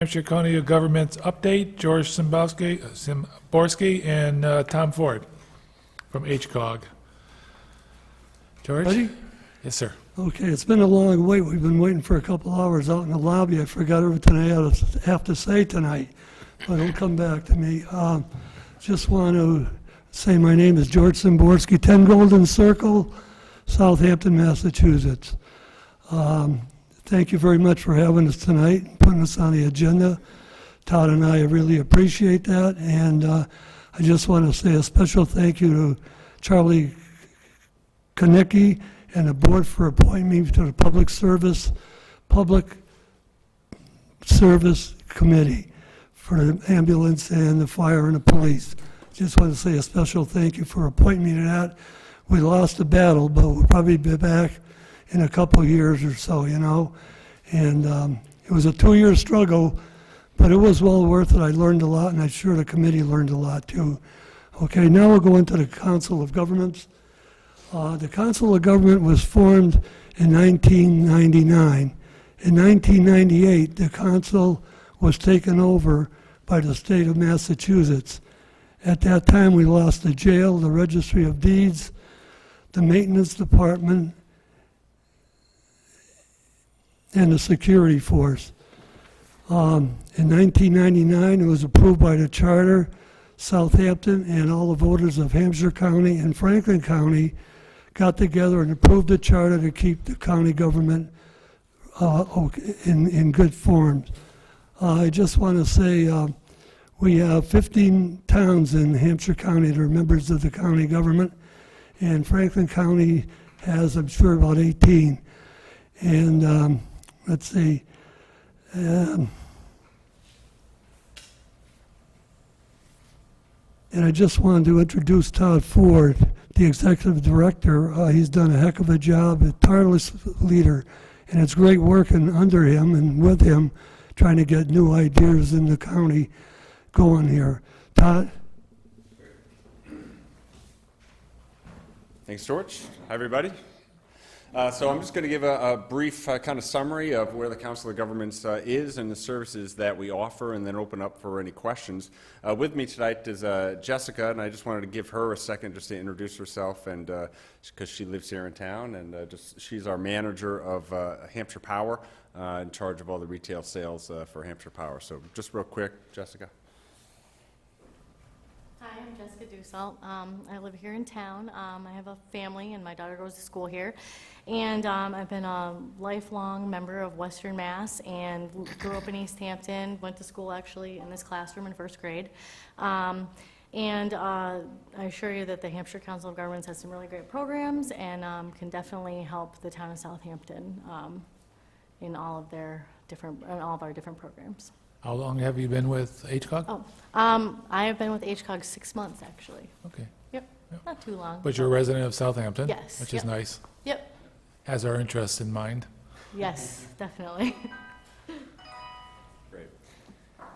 Hampshire County Government's update, George Szymborski and Tom Ford from HCOG. George? Ready? Yes, sir. Okay, it's been a long wait. We've been waiting for a couple hours out in the lobby. I forgot everything I have to say tonight, but it'll come back to me. Just want to say my name is George Szymborski, 10 Golden Circle, Southampton, Massachusetts. Thank you very much for having us tonight and putting us on the agenda. Todd and I really appreciate that, and I just want to say a special thank you to Charlie Konecki and the board for appointing me to the Public Service Committee for the ambulance and the fire and the police. Just want to say a special thank you for appointing me to that. We lost the battle, but we'll probably be back in a couple of years or so, you know. And it was a 2-year struggle, but it was well worth it. I learned a lot, and I'm sure the committee learned a lot too. Okay, now we'll go into the Council of Governments. The Council of Government was formed in 1999. In 1998, the council was taken over by the state of Massachusetts. At that time, we lost the jail, the registry of deeds, the maintenance department, and the security force. In 1999, it was approved by the charter. Southampton and all the voters of Hampshire County and Franklin County got together and approved the charter to keep the county government in good form. I just want to say we have 15 towns in Hampshire County that are members of the county government, and Franklin County has, I'm sure, about 18. And let's see. And I just wanted to introduce Todd Ford, the executive director. He's done a heck of a job, a tireless leader, and it's great working under him and with him, trying to get new ideas in the county going here. Todd? Thanks, George. Hi, everybody. So I'm just going to give a brief kind of summary of where the Council of Governments is and the services that we offer, and then open up for any questions. With me tonight is Jessica, and I just wanted to give her a second just to introduce herself, and because she lives here in town, and she's our manager of Hampshire Power, in charge of all the retail sales for Hampshire Power. So just real quick, Jessica. Hi, I'm Jessica Dussault. I live here in town. I have a family, and my daughter goes to school here. And I've been a lifelong member of Western Mass and grew up in East Hampton, went to school actually in this classroom in first grade. I assure you that the Hampshire Council of Governments has some really great programs and can definitely help the town of Southampton in all of our different programs. How long have you been with HCOG? Oh, I have been with HCOG 6 months, actually. Okay. Yep, not too long. But you're a resident of Southampton? Yes, Which is yep. nice. Yep, Has our interests in mind. yes, definitely. Great.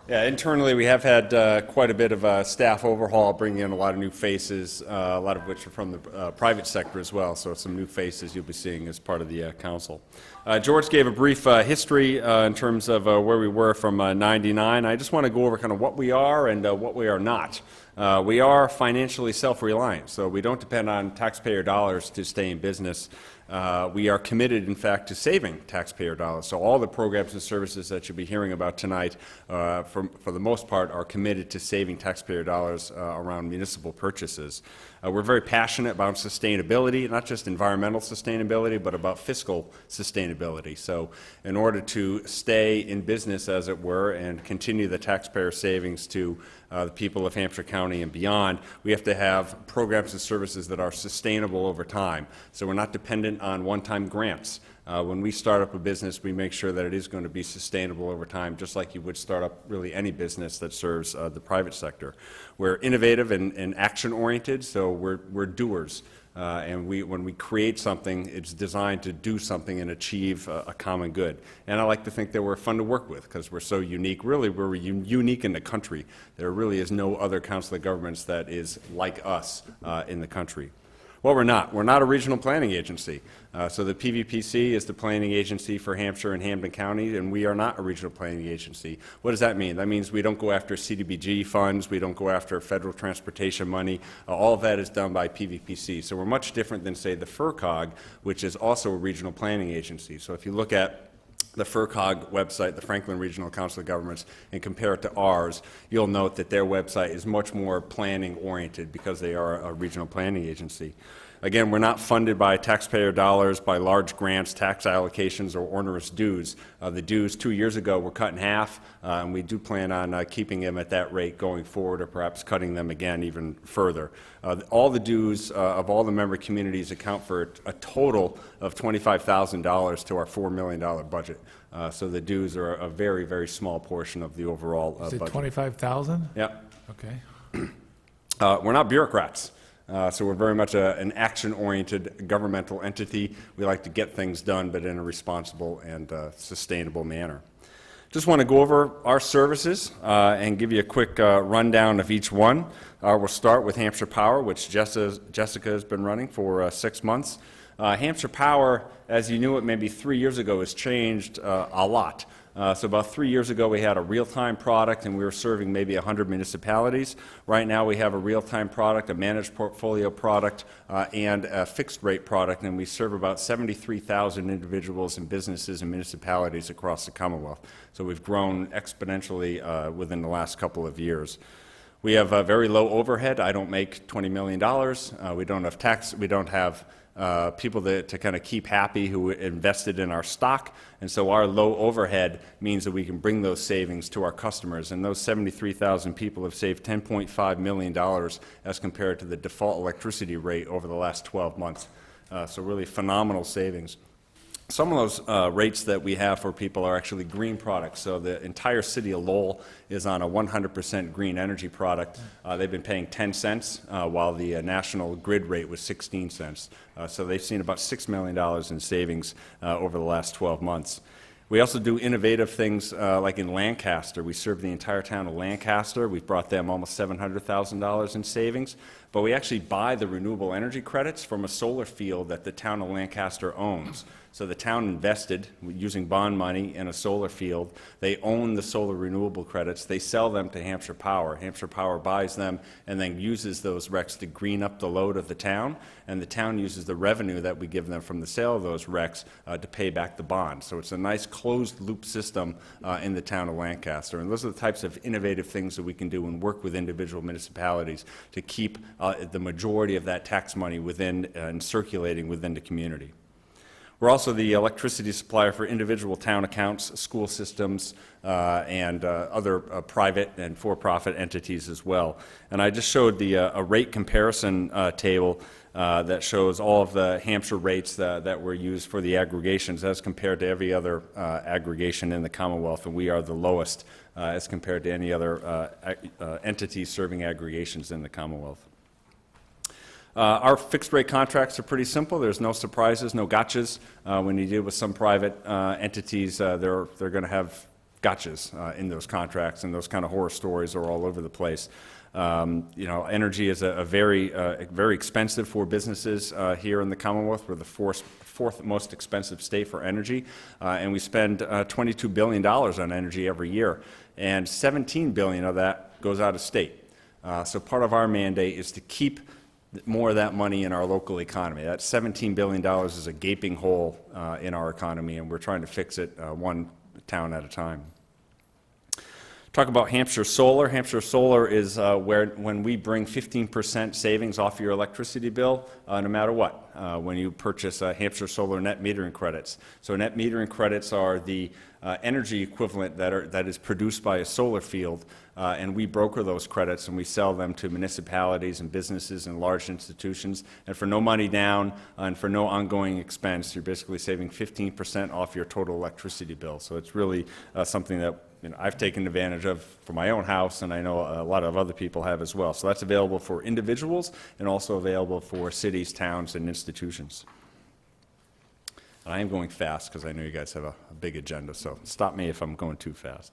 Yeah, internally we have had quite a bit of a staff overhaul, bringing in a lot of new faces, a lot of which are from the private sector as well, so some new faces you'll be seeing as part of the council. George gave a brief history in terms of where we were from '99. I just want to go over kind of what we are and what we are not. We are financially self-reliant, so we don't depend on taxpayer dollars to stay in business. We are committed, in fact, to saving taxpayer dollars. So all the programs and services that you'll be hearing about tonight, for the most part, are committed to saving taxpayer dollars around municipal purchases. We're very passionate about sustainability, not just environmental sustainability, but about fiscal sustainability. So in order to stay in business, as it were, and continue the taxpayer savings to the people of Hampshire County and beyond, we have to have programs and services that are sustainable over time. So we're not dependent on one-time grants. When we start up a business, we make sure that it is going to be sustainable over time, just like you would start up really any business that serves the private sector. We're innovative and action-oriented, so we're doers. And when we create something, it's designed to do something and achieve a common good. And I like to think that we're fun to work with because we're so unique. Really, we're unique in the country. There really is no other council of governments that is like us in the country. Well, we're not. We're not a regional planning agency. So the PVPC is the planning agency for Hampshire and Hampden County, and we are not a regional planning agency. What does that mean? That means we don't go after CDBG funds, we don't go after federal transportation money. All of that is done by PVPC. So we're much different than, say, the FERCOG, which is also a regional planning agency. So if you look at the FERCOG website, the Franklin Regional Council of Governments, and compare it to ours, you'll note that their website is much more planning oriented because they are a regional planning agency. Again, we're not funded by taxpayer dollars, by large grants, tax allocations, or onerous dues. The dues 2 years ago were cut in half, and we do plan on keeping them at that rate going forward, or perhaps cutting them again even further. All the dues of all the member communities account for a total of $25,000 to our $4 million budget. So the dues are a very, very small portion of the overall Is it budget. 25,000? Yep. Okay. We're not bureaucrats. So we're very much an action-oriented governmental entity. We like to get things done, but in a responsible and sustainable manner. Just want to go over our services and give you a quick rundown of each one. We'll start with Hampshire Power, which Jessica has been running for 6 months. Hampshire Power, as you knew it maybe 3 years ago, has changed a lot. So about 3 years ago, we had a real-time product, and we were serving maybe 100 municipalities. Right now, we have a real-time product, a managed portfolio product, and a fixed-rate product, and we serve about 73,000 individuals and businesses and municipalities across the Commonwealth. So we've grown exponentially within the last couple of years. We have a very low overhead. I don't make $20 million. We don't have tax. We don't have people to kind of keep happy who invested in our stock, and so our low overhead means that we can bring those savings to our customers, and those 73,000 people have saved $10.5 million as compared to the default electricity rate over the last 12 months. So really phenomenal savings. Some of those rates that we have for people are actually green products. So the entire city of Lowell is on a 100% green energy product. They've been paying 10 cents, while the national grid rate was 16 cents. So they've seen about $6 million in savings over the last 12 months. We also do innovative things like in Lancaster. We serve the entire town of Lancaster. We've brought them almost $700,000 in savings. But we actually buy the renewable energy credits from a solar field that the town of Lancaster owns. So the town invested using bond money in a solar field. They own the solar renewable credits. They sell them to Hampshire Power. Hampshire Power buys them and then uses those RECs to green up the load of the town, and the town uses the revenue that we give them from the sale of those RECs to pay back the bond. So it's a nice closed-loop system in the town of Lancaster. And those are the types of innovative things that we can do and work with individual municipalities to keep the majority of that tax money within and circulating within the community. We're also the electricity supplier for individual town accounts, school systems, and other private and for-profit entities as well. And I just showed a rate comparison table that shows all of the Hampshire rates that were used for the aggregations as compared to every other aggregation in the Commonwealth, and we are the lowest as compared to any other entity serving aggregations in the Commonwealth. Our fixed-rate contracts are pretty simple. There's no surprises, no gotchas. When you deal with some private entities, they're going to have gotchas in those contracts, and those kind of horror stories are all over the place. You know, energy is a very expensive for businesses here in the Commonwealth. We're the fourth most expensive state for energy, and we spend $22 billion on energy every year, and $17 billion of that goes out of state. So part of our mandate is to keep more of that money in our local economy. That $17 billion is a gaping hole in our economy, and we're trying to fix it one town at a time. Talk about Hampshire Solar. Hampshire Solar is when we bring 15% savings off your electricity bill, no matter what, when you purchase Hampshire Solar net metering credits. So net metering credits are the energy equivalent that is produced by a solar field, and we broker those credits and we sell them to municipalities and businesses and large institutions. And for no money down and for no ongoing expense, you're basically saving 15% off your total electricity bill. So it's really something that I've taken advantage of for my own house, and I know a lot of other people have as well. So that's available for individuals and also available for cities, towns, and institutions. And I am going fast because I know you guys have a big agenda, so stop me if I'm going too fast.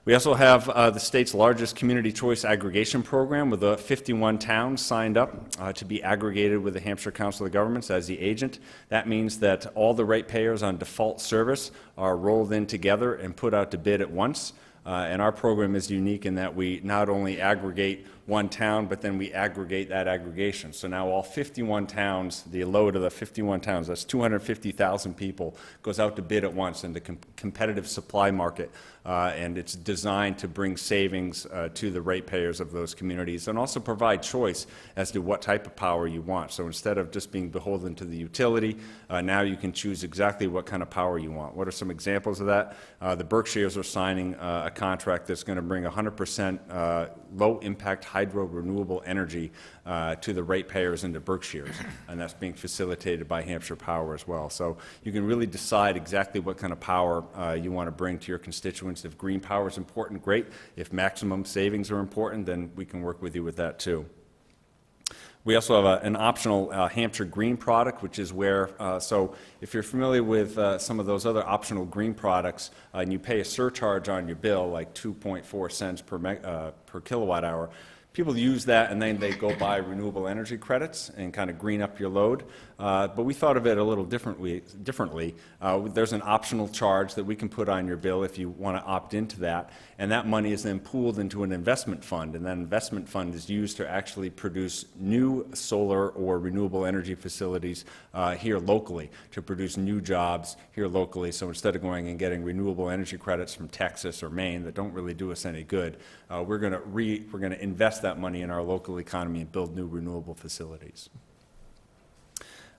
We also have the state's largest community choice aggregation program with 51 towns signed up to be aggregated with the Hampshire Council of Governments as the agent. That means that all the ratepayers on default service are rolled in together and put out to bid at once. And our program is unique in that we not only aggregate one town, but then we aggregate that aggregation. So now all 51 towns, the load of the 51 towns, that's 250,000 people, goes out to bid at once in the competitive supply market. And it's designed to bring savings to the ratepayers of those communities and also provide choice as to what type of power you want. So instead of just being beholden to the utility, now you can choose exactly what kind of power you want. What are some examples of that? The Berkshires are signing a contract that's going to bring 100% low-impact hydro renewable energy to the ratepayers into Berkshires, and that's being facilitated by Hampshire Power as well. So you can really decide exactly what kind of power you want to bring to your constituents. If green power is important, great. If maximum savings are important, then we can work with you with that too. We also have an optional Hampshire Green product, which is where, so if you're familiar with some of those other optional green products, and you pay a surcharge on your bill, like 2.4 cents per kilowatt hour, people use that and then they go buy renewable energy credits and kind of green up your load. But we thought of it a little differently. There's an optional charge that we can put on your bill if you want to opt into that, and that money is then pooled into an investment fund, and that investment fund is used to actually produce new solar or renewable energy facilities here locally, to produce new jobs here locally. So instead of going and getting renewable energy credits from Texas or Maine that don't really do us any good, we're going to invest that money in our local economy and build new renewable facilities.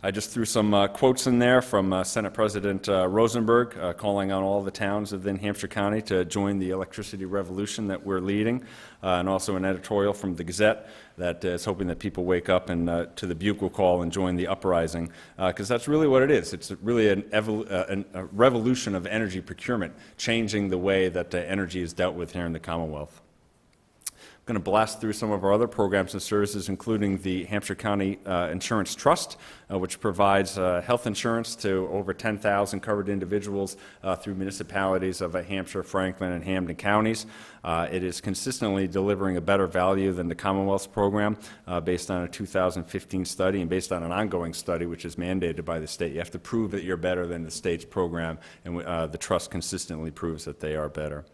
I just threw some quotes in there from Senate President Rosenberg calling on all the towns within Hampshire County to join the electricity revolution that we're leading, and also an editorial from the Gazette that is hoping that people wake up and to the bugle call and join the uprising, because that's really what it is. It's really a revolution of energy procurement, changing the way that energy is dealt with here in the Commonwealth. I'm going to blast through some of our other programs and services, including the Hampshire County Insurance Trust, which provides health insurance to over 10,000 covered individuals through municipalities of Hampshire, Franklin, and Hampden counties. It is consistently delivering a better value than the Commonwealth's program based on a 2015 study and based on an ongoing study which is mandated by the state. You have to prove that you're better than the state's program, and the trust consistently proves that they are better.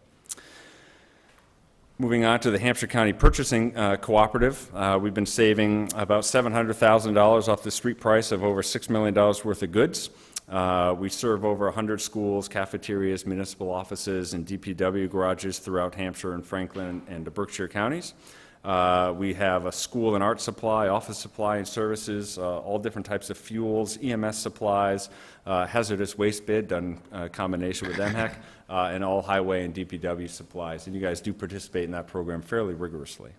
Moving on to the Hampshire County Purchasing Cooperative, we've been saving about $700,000 off the street price of over $6 million worth of goods. We serve over 100 schools, cafeterias, municipal offices, and DPW garages throughout Hampshire and Franklin and the Berkshire counties. We have a school and art supply, office supply and services, all different types of fuels, EMS supplies, hazardous waste bid done in combination with MHEC, and all highway and DPW supplies. And you guys do participate in that program fairly rigorously.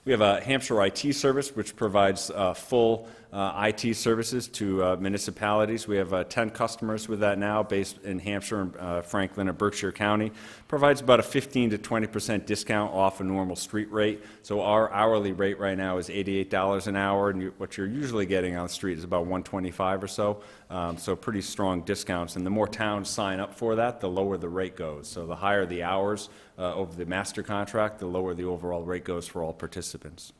We have a Hampshire IT service which provides full IT services to municipalities. We have 10 customers with that now based in Hampshire, Franklin, and Berkshire County. Provides about a 15 to 20% discount off a normal street rate. So our hourly rate right now is $88 an hour, and what you're usually getting on the street is about $125 or so. So pretty strong discounts, and the more towns sign up for that, the lower the rate goes. So the higher the hours over the master contract, the lower the overall rate goes for all participants.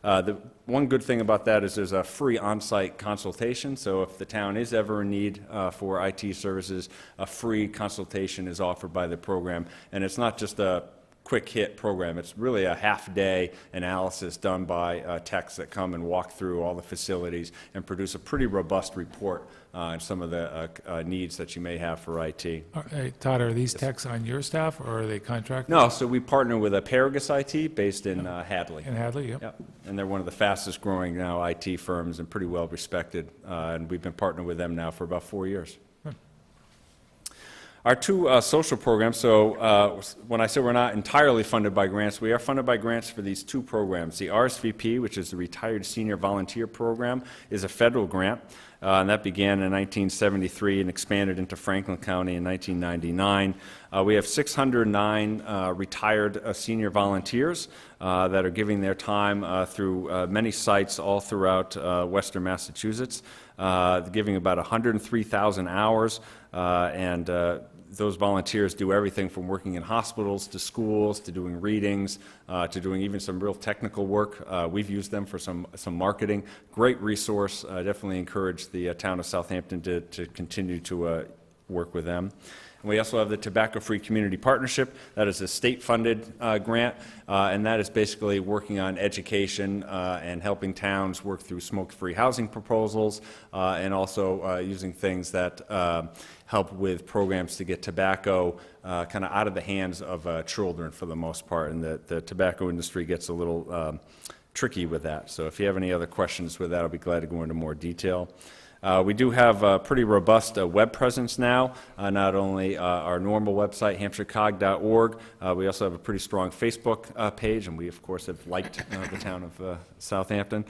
The one good thing about that is there's a free on-site consultation, so if the town is ever in need for IT services, a free consultation is offered by the program, and it's not just a quick hit program. It's really a half-day analysis done by techs that come and walk through all the facilities and produce a pretty robust report on some of the needs that you may have for IT. Hey, Todd, are these techs on your staff, or are they contracted? No, so we partner with Paragus IT based in Hadley. In Hadley, yep. Yep. And they're one of the fastest growing now IT firms and pretty well respected, and we've been partnering with them now for about 4 years. Our two social programs, so when I say we're not entirely funded by grants, we are funded by grants for these two programs. The RSVP, which is the Retired Senior Volunteer Program, is a federal grant, and that began in 1973 and expanded into Franklin County in 1999. We have 609 retired senior volunteers that are giving their time through many sites all throughout western Massachusetts, giving about 103,000 hours, and those volunteers do everything from working in hospitals to schools to doing readings to doing even some real technical work. We've used them for some marketing. Great resource. Definitely encourage the town of Southampton to continue to work with them. And we also have the Tobacco-Free Community Partnership. That is a state-funded grant, and that is basically working on education and helping towns work through smoke-free housing proposals, and also using things that help with programs to get tobacco kind of out of the hands of children for the most part. And the tobacco industry gets a little tricky with that. So if you have any other questions with that, I'll be glad to go into more detail. We do have a pretty robust web presence now, not only our normal website, hampshirecog.org, we also have a pretty strong Facebook page, and we, of course, have liked the town of Southampton.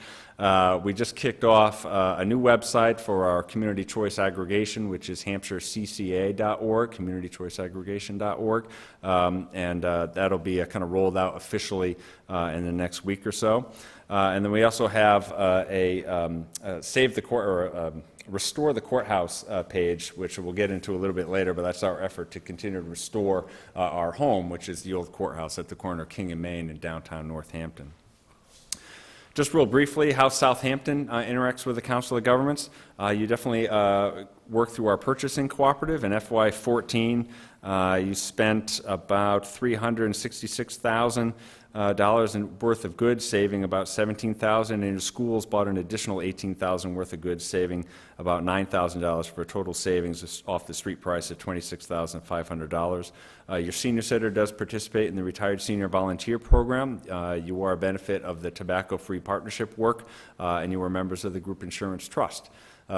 We just kicked off a new website for our community choice aggregation, which is hampshirecca.org, communitychoiceaggregation.org, and that'll be kind of rolled out officially in the next week or so. And then we also have Save the Court, or Restore the Courthouse page, which we'll get into a little bit later, but that's our effort to continue to restore our home, which is the old courthouse at the corner of King and Main in downtown Northampton. Just real briefly, how Southampton interacts with the Council of Governments. You definitely work through our purchasing cooperative. In FY14, you spent about $366,000 worth of goods, saving about $17,000, and your schools bought an additional $18,000 worth of goods, saving about $9,000 for a total savings off the street price of $26,500. Your senior center does participate in the Retired Senior Volunteer Program. You are a benefit of the Tobacco-Free Partnership work, and you are members of the Group Insurance Trust.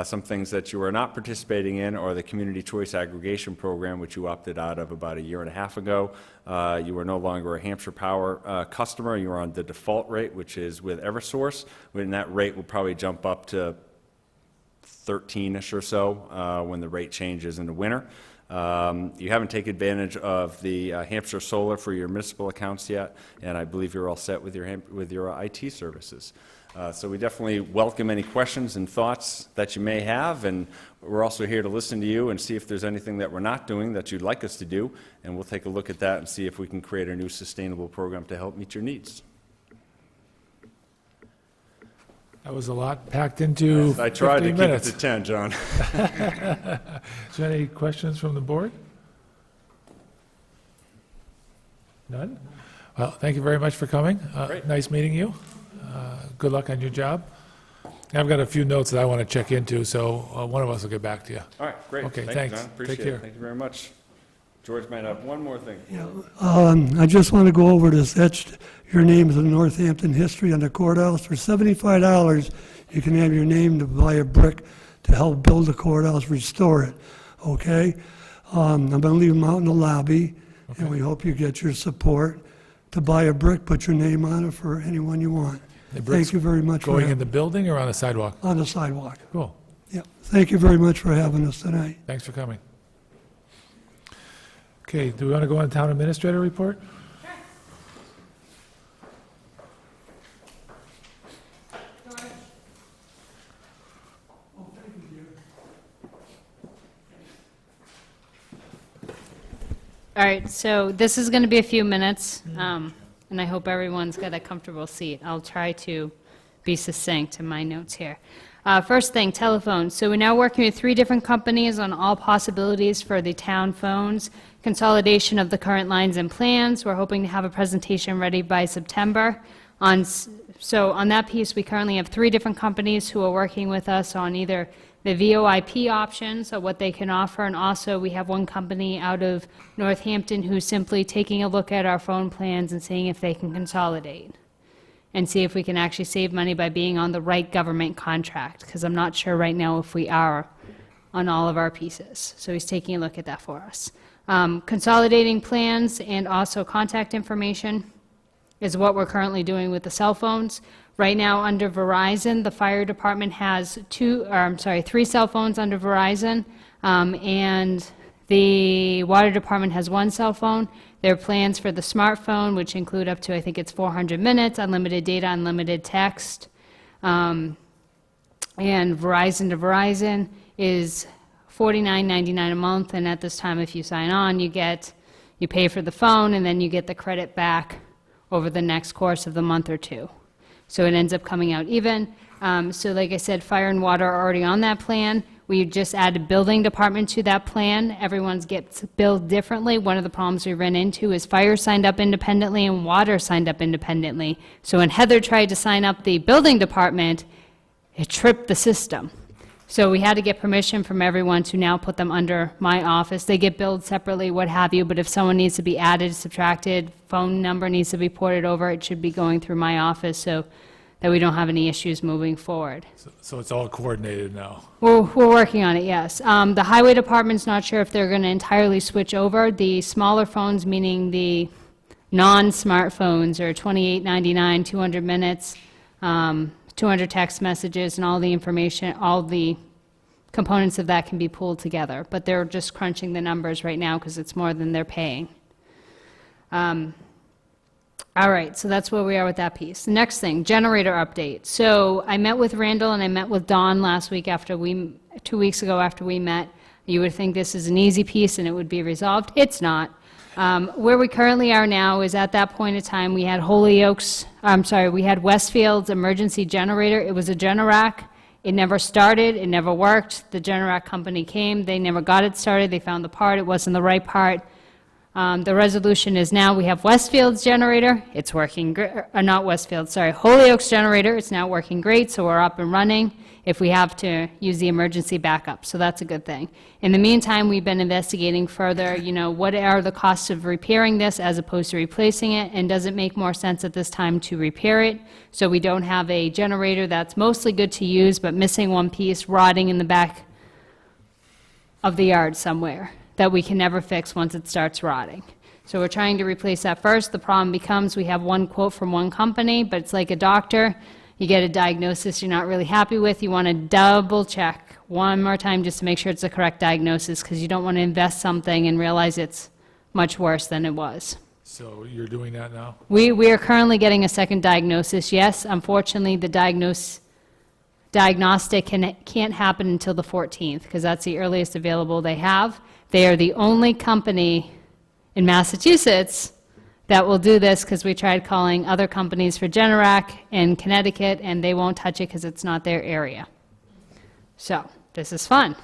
Some things that you are not participating in are the Community Choice Aggregation Program, which you opted out of about 1.5 years ago. You are no longer a Hampshire Power customer. You are on the default rate, which is with Eversource, and that rate will probably jump up to 13-ish or so when the rate changes in the winter. You haven't taken advantage of the Hampshire Solar for your municipal accounts yet, and I believe you're all set with your IT services. So we definitely welcome any questions and thoughts that you may have, and we're also here to listen to you and see if there's anything that we're not doing that you'd like us to do, and we'll take a look at that and see if we can create a new sustainable program to help meet your needs. That was a lot packed into I tried to 15 keep it minutes. to 10, John. Is there any questions from the board? None? Well, thank you very much for coming. Great. Nice meeting you. Good luck on your job. I've got a few notes that I want to check into, so one of us will get back to you. All right, great. Okay, Thank you, thanks. John. Appreciate Take care. it. Thank you very much. George might have one more thing. I just want to go over this, etched your name to the Northampton history on the courthouse. For $75, you can have your name to buy a brick to help build the courthouse, restore it, okay? I'm going to leave them out in the lobby, and we hope you get your support to buy a brick, put your name on it for anyone you want. The bricks Thank you very much for Going in the building or on the sidewalk? on the sidewalk. Cool. Yep. Thank you very much for having us tonight. Thanks for coming. Okay, do we want to go on town administrator report? All right, so this is going to be a few minutes, and I hope everyone's got a comfortable seat. I'll try to be succinct in my notes here. First thing, telephone. So we're now working with 3 different companies on all possibilities for the town phones, consolidation of the current lines and plans. We're hoping to have a presentation ready by September. So on that piece, we currently have 3 different companies who are working with us on either the VoIP option, so what they can offer, and also we have one company out of Northampton who's simply taking a look at our phone plans and seeing if they can consolidate and see if we can actually save money by being on the right government contract, because I'm not sure right now if we are on all of our pieces. So he's taking a look at that for us. Consolidating plans and also contact information is what we're currently doing with the cell phones. Right now, under Verizon, the fire department has 3 cell phones under Verizon, and the water department has 1 cell phone. There are plans for the smartphone, which include up to, I think it's 400 minutes, unlimited data, unlimited text. And Verizon to Verizon is $49.99 a month, and at this time, if you sign on, you pay for the phone, and then you get the credit back over the next course of the month or two. So it ends up coming out even. So like I said, fire and water are already on that plan. We just added building department to that plan. Everyone's gets billed differently. One of the problems we ran into is fire signed up independently and water signed up independently. So when Heather tried to sign up the building department, it tripped the system. So we had to get permission from everyone to now put them under my office. They get billed separately, what have you, but if someone needs to be added, subtracted, phone number needs to be ported over, it should be going through my office so that we don't have any issues moving forward. So it's all coordinated now. We're working on it, yes. The highway department's not sure if they're going to entirely switch over. The smaller phones, meaning the non-smartphones, are $28.99, 200 minutes, 200 text messages, and all the information, all the components of that can be pulled together. But they're just crunching the numbers right now because it's more than they're paying. All right, so that's where we are with that piece. The next thing, generator update. So I met with Randall and I met with Dawn last week 2 weeks ago after we met. You would think this is an easy piece and it would be resolved. It's not. Where we currently are now is at that point in time, we had we had Westfield's emergency generator. It was a Generac. It never started, it never worked. The Generac company came, they never got it started, they found the part, it wasn't the right part. The resolution is now we have Westfield's generator, it's working, not Westfield, sorry, Holyoke's generator, it's now working great, so we're up and running if we have to use the emergency backup, so that's a good thing. In the meantime, we've been investigating further, what are the costs of repairing this as opposed to replacing it, and does it make more sense at this time to repair it, so we don't have a generator that's mostly good to use, but missing one piece, rotting in the back of the yard somewhere, that we can never fix once it starts rotting. So we're trying to replace that first. The problem becomes we have one quote from one company, but it's like a doctor. You get a diagnosis you're not really happy with. You want to double check one more time just to make sure it's the correct diagnosis because you don't want to invest something and realize it's much worse than it was. So you're doing that now? We are currently getting a second diagnosis. Yes, unfortunately, the diagnostic can't happen until the 14th because that's the earliest available they have. They are the only company in Massachusetts that will do this because we tried calling other companies for Generac in Connecticut and they won't touch it because it's not their area. So this is fun.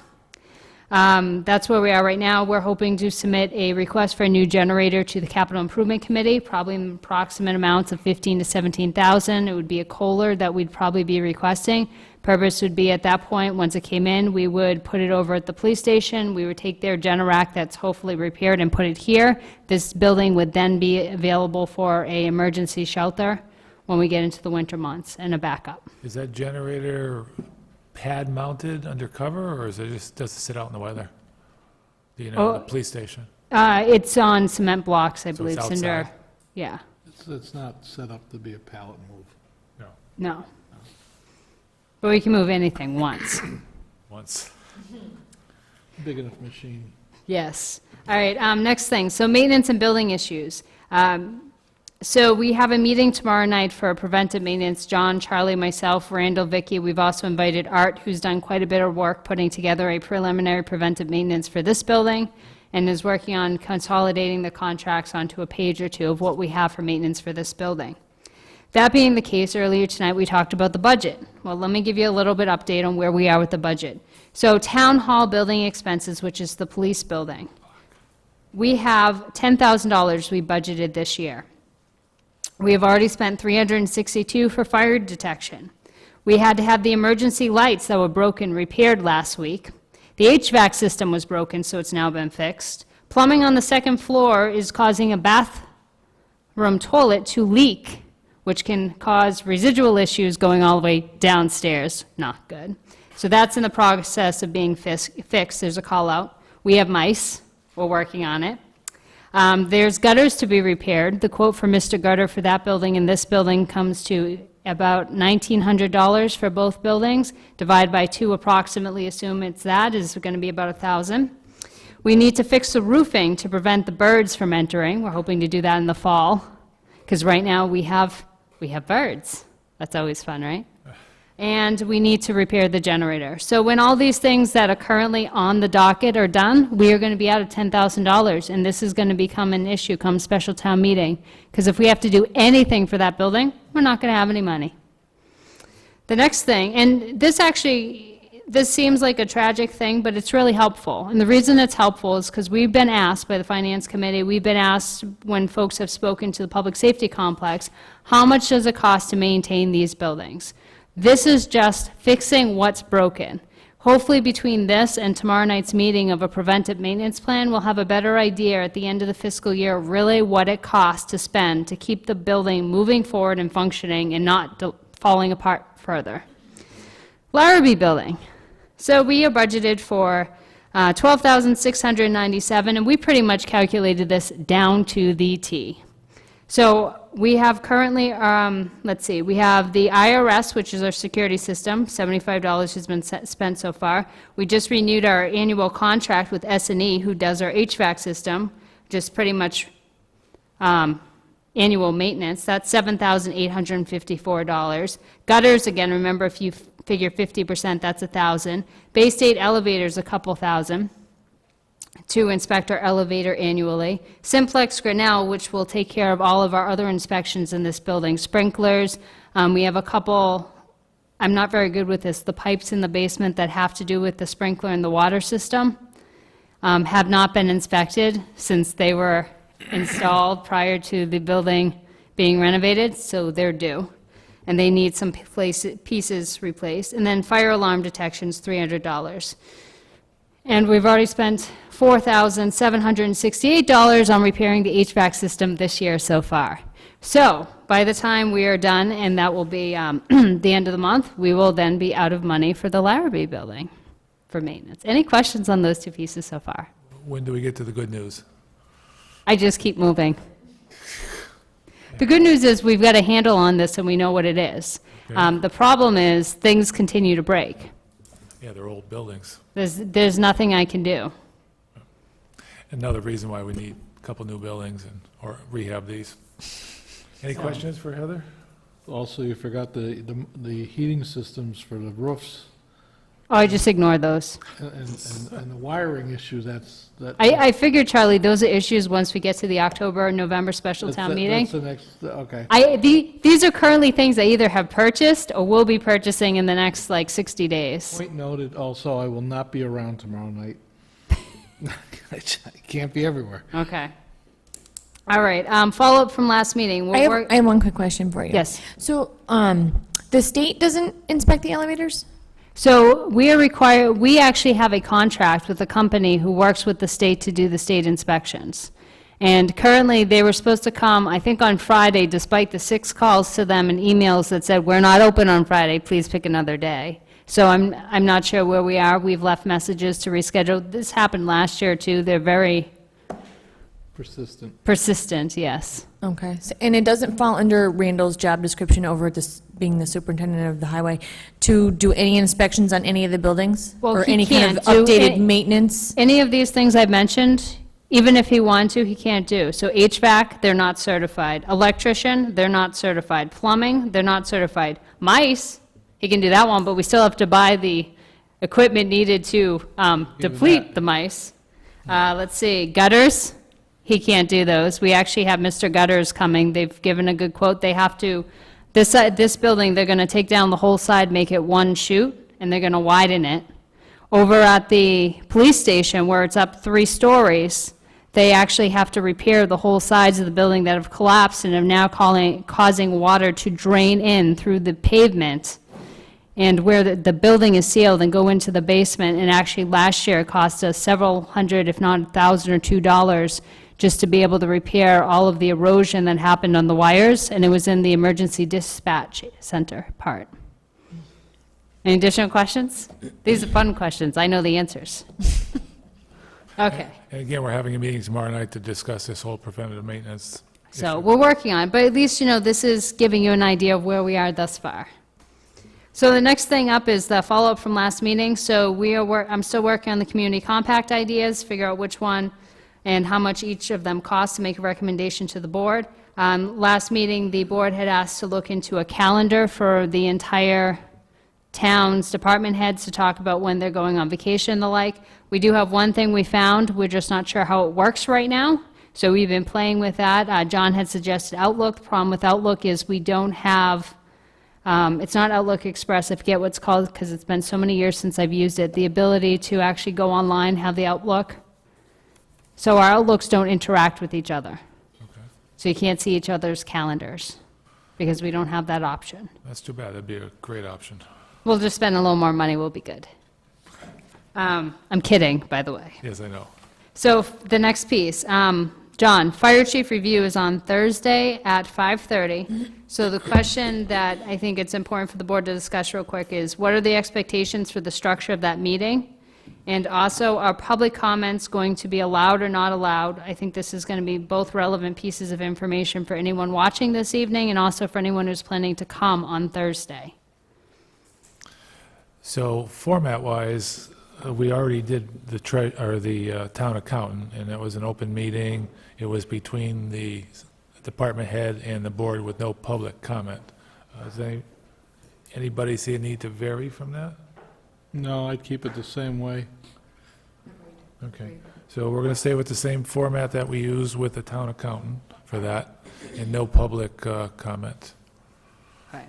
That's where we are right now. We're hoping to submit a request for a new generator to the Capital Improvement Committee, probably in approximate amounts of $15,000 to $17,000. It would be a Kohler that we'd probably be requesting. Purpose would be at that point, once it came in, we would put it over at the police station. We would take their Generac that's hopefully repaired and put it here. This building would then be available for a emergency shelter when we get into the winter months and a backup. Is that generator pad mounted undercover, or is it just, does it sit out in the weather? Do you know, the police station? It's on cement blocks, I So believe, it's Cinder. outside? Yeah, It's not set up to be a pallet move. No, no. But we can move anything once. once. Big enough machine. Yes. All right, next thing, so maintenance and building issues. So we have a meeting tomorrow night for preventive maintenance. John, Charlie, myself, Randall, Vicky. We've also invited Art, who's done quite a bit of work putting together a preliminary preventive maintenance for this building and is working on consolidating the contracts onto a page or two of what we have for maintenance for this building. That being the case, earlier tonight we talked about the budget. Well, let me give you a little bit update on where we are with the budget. So town hall building expenses, which is the police building, we have $10,000 we budgeted this year. We have already spent $362 for fire detection. We had to have the emergency lights that were broken repaired last week. The HVAC system was broken, so it's now been fixed. Plumbing on the second floor is causing a bathroom toilet to leak, which can cause residual issues going all the way downstairs. Not good. So that's in the process of being fixed. There's a call out. We have mice. We're working on it. There's gutters to be repaired. The quote for Mr. Gutter for that building and this building comes to about $1,900 for both buildings. Divide by 2, approximately, assume it's that, is going to be about $1,000. We need to fix the roofing to prevent the birds from entering. We're hoping to do that in the fall, because right now we have birds. That's always fun, right? and we need to repair the generator. So when all these things that are currently on the docket are done, we are going to be out of $10,000, and this is going to become an issue come special town meeting, because if we have to do anything for that building, we're not going to have any money. The next thing, and this seems like a tragic thing, but it's really helpful. And the reason it's helpful is because we've been asked by the Finance Committee, we've been asked when folks have spoken to the Public Safety Complex, how much does it cost to maintain these buildings? This is just fixing what's broken. Hopefully between this and tomorrow night's meeting of a preventive maintenance plan, we'll have a better idea at the end of the fiscal year really what it costs to spend to keep the building moving forward and functioning and not falling apart further. Larrabee Building. So we are budgeted for $12,697, and we pretty much calculated this down to the T. So we have currently, let's see, we have the IRS, which is our security system. $75 has been spent so far. We just renewed our annual contract with S&E, who does our HVAC system, just pretty much annual maintenance. That's $7,854. Gutters, again, remember, if you figure 50%, that's $1,000. Bay State Elevators, a couple thousand to inspect our elevator annually. Simplex Grinnell, which will take care of all of our other inspections in this building. Sprinklers, we have a couple, I'm not very good with this, the pipes in the basement that have to do with the sprinkler and the water system have not been inspected since they were installed prior to the building being renovated, so they're due. And they need some pieces replaced. And then fire alarm detection's $300. And we've already spent $4,768 on repairing the HVAC system this year so far. So by the time we are done, and that will be the end of the month, we will then be out of money for the Larrabee Building for maintenance. Any questions on those two pieces so far? When do we get to the good news? I just keep moving. The good news is we've got a handle on this and we know what it is. Okay. The problem is things continue to break. Yeah, they're old buildings. There's nothing I can do. Another reason why we need a couple new buildings or rehab these. Any questions for Heather? Also, you forgot the heating systems for the roofs Oh, I just ignored those. and the wiring issue, I figured, Charlie, those are issues once we get to the October, November special town meeting. That's the next, okay. These are currently things I either have purchased or will be purchasing in the next, like, 60 days. Point noted, also, I will not be around tomorrow night. I can't be everywhere. Okay. All right, follow-up from last meeting. I have one quick question for you. Yes. So, the state doesn't inspect the elevators? So we actually have a contract with a company who works with the state to do the state inspections. And currently, they were supposed to come, I think, on Friday, despite the 6 calls to them and emails that said, "We're not open on Friday, please pick another day." So I'm not sure where we are. We've left messages to reschedule. This happened last year, too. They're very persistent, yes. Okay, and it doesn't fall under Randall's job description over at this, being the superintendent of the highway, to do any inspections on any of the buildings? Well, Or he any kind of can't do updated any- maintenance? Any of these things I've mentioned, even if he wanted to, he can't do. So HVAC, they're not certified. Electrician, they're not certified. Plumbing, they're not certified. Mice, he can do that one, but we still have to buy the equipment needed to deplete the mice. Let's see, gutters, he can't do those. We actually have Mr. Gutters coming. They've given a good quote. They have to, this building, they're going to take down the whole side, make it one chute, and they're going to widen it. Over at the police station, where it's up 3 stories, they actually have to repair the whole sides of the building that have collapsed and are now causing water to drain in through the pavement, and where the building is sealed, and go into the basement. And actually, last year, it cost us several hundred, if not $1,000 or $2, just to be able to repair all of the erosion that happened on the wires, and it was in the emergency dispatch center part. Any additional questions? These are fun questions. I know the answers. Okay. And again, we're having a meeting tomorrow night to discuss this whole preventative maintenance. So we're working on it, but at least, you know, this is giving you an idea of where we are thus far. So the next thing up is the follow-up from last meeting. So I'm still working on the community compact ideas, figure out which one and how much each of them costs to make a recommendation to the board. Last meeting, the board had asked to look into a calendar for the entire towns, department heads to talk about when they're going on vacation and the like. We do have one thing we found, we're just not sure how it works right now, so we've been playing with that. John had suggested Outlook. The problem with Outlook is we don't have, it's not Outlook Express, I forget what it's called because it's been so many years since I've used it, the ability to actually go online, have the Outlook. So our Outlooks don't interact with each other. So you can't see each other's calendars because we don't have that option. That's too bad. That'd be a great option. We'll just spend a little more money, we'll be good. I'm kidding, by the way. Yes, I know. So the next piece, John, fire chief review is on Thursday at 5:30. So the question that I think it's important for the board to discuss real quick is, what are the expectations for the structure of that meeting? And also, are public comments going to be allowed or not allowed? I think this is going to be both relevant pieces of information for anyone watching this evening and also for anyone who's planning to come on Thursday. So format-wise, we already did the town accountant, and it was an open meeting. It was between the department head and the board with no public comment. Does anybody see a need to vary from that? No, I'd keep it the same way. Okay, so we're going to stay with the same format that we use with the town accountant for that, and no public comment. Okay.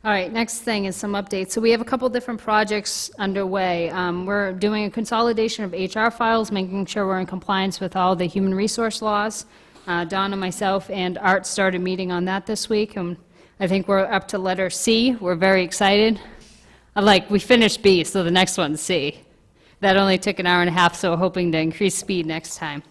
All right, next thing is some updates. So we have a couple different projects underway. We're doing a consolidation of HR files, making sure we're in compliance with all the human resource laws. Donna, myself, and Art started meeting on that this week, and I think we're up to letter C. We're very excited. We finished B, so the next one's C. That only took an hour and a half, so we're hoping to increase speed next time.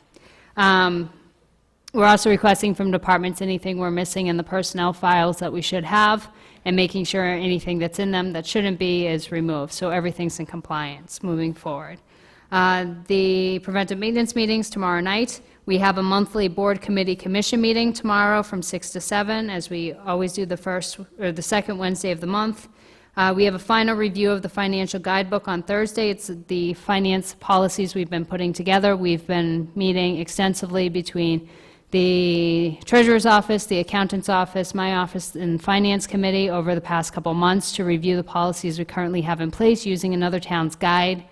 We're also requesting from departments anything we're missing in the personnel files that we should have, and making sure anything that's in them that shouldn't be is removed, so everything's in compliance moving forward. The preventive maintenance meetings tomorrow night. We have a monthly board committee commission meeting tomorrow from 6 to 7, as we always do the second Wednesday of the month. We have a final review of the financial guidebook on Thursday. It's the finance policies we've been putting together. We've been meeting extensively between the treasurer's office, the accountant's office, my office, and finance committee over the past couple months to review the policies we currently have in place using another town's guide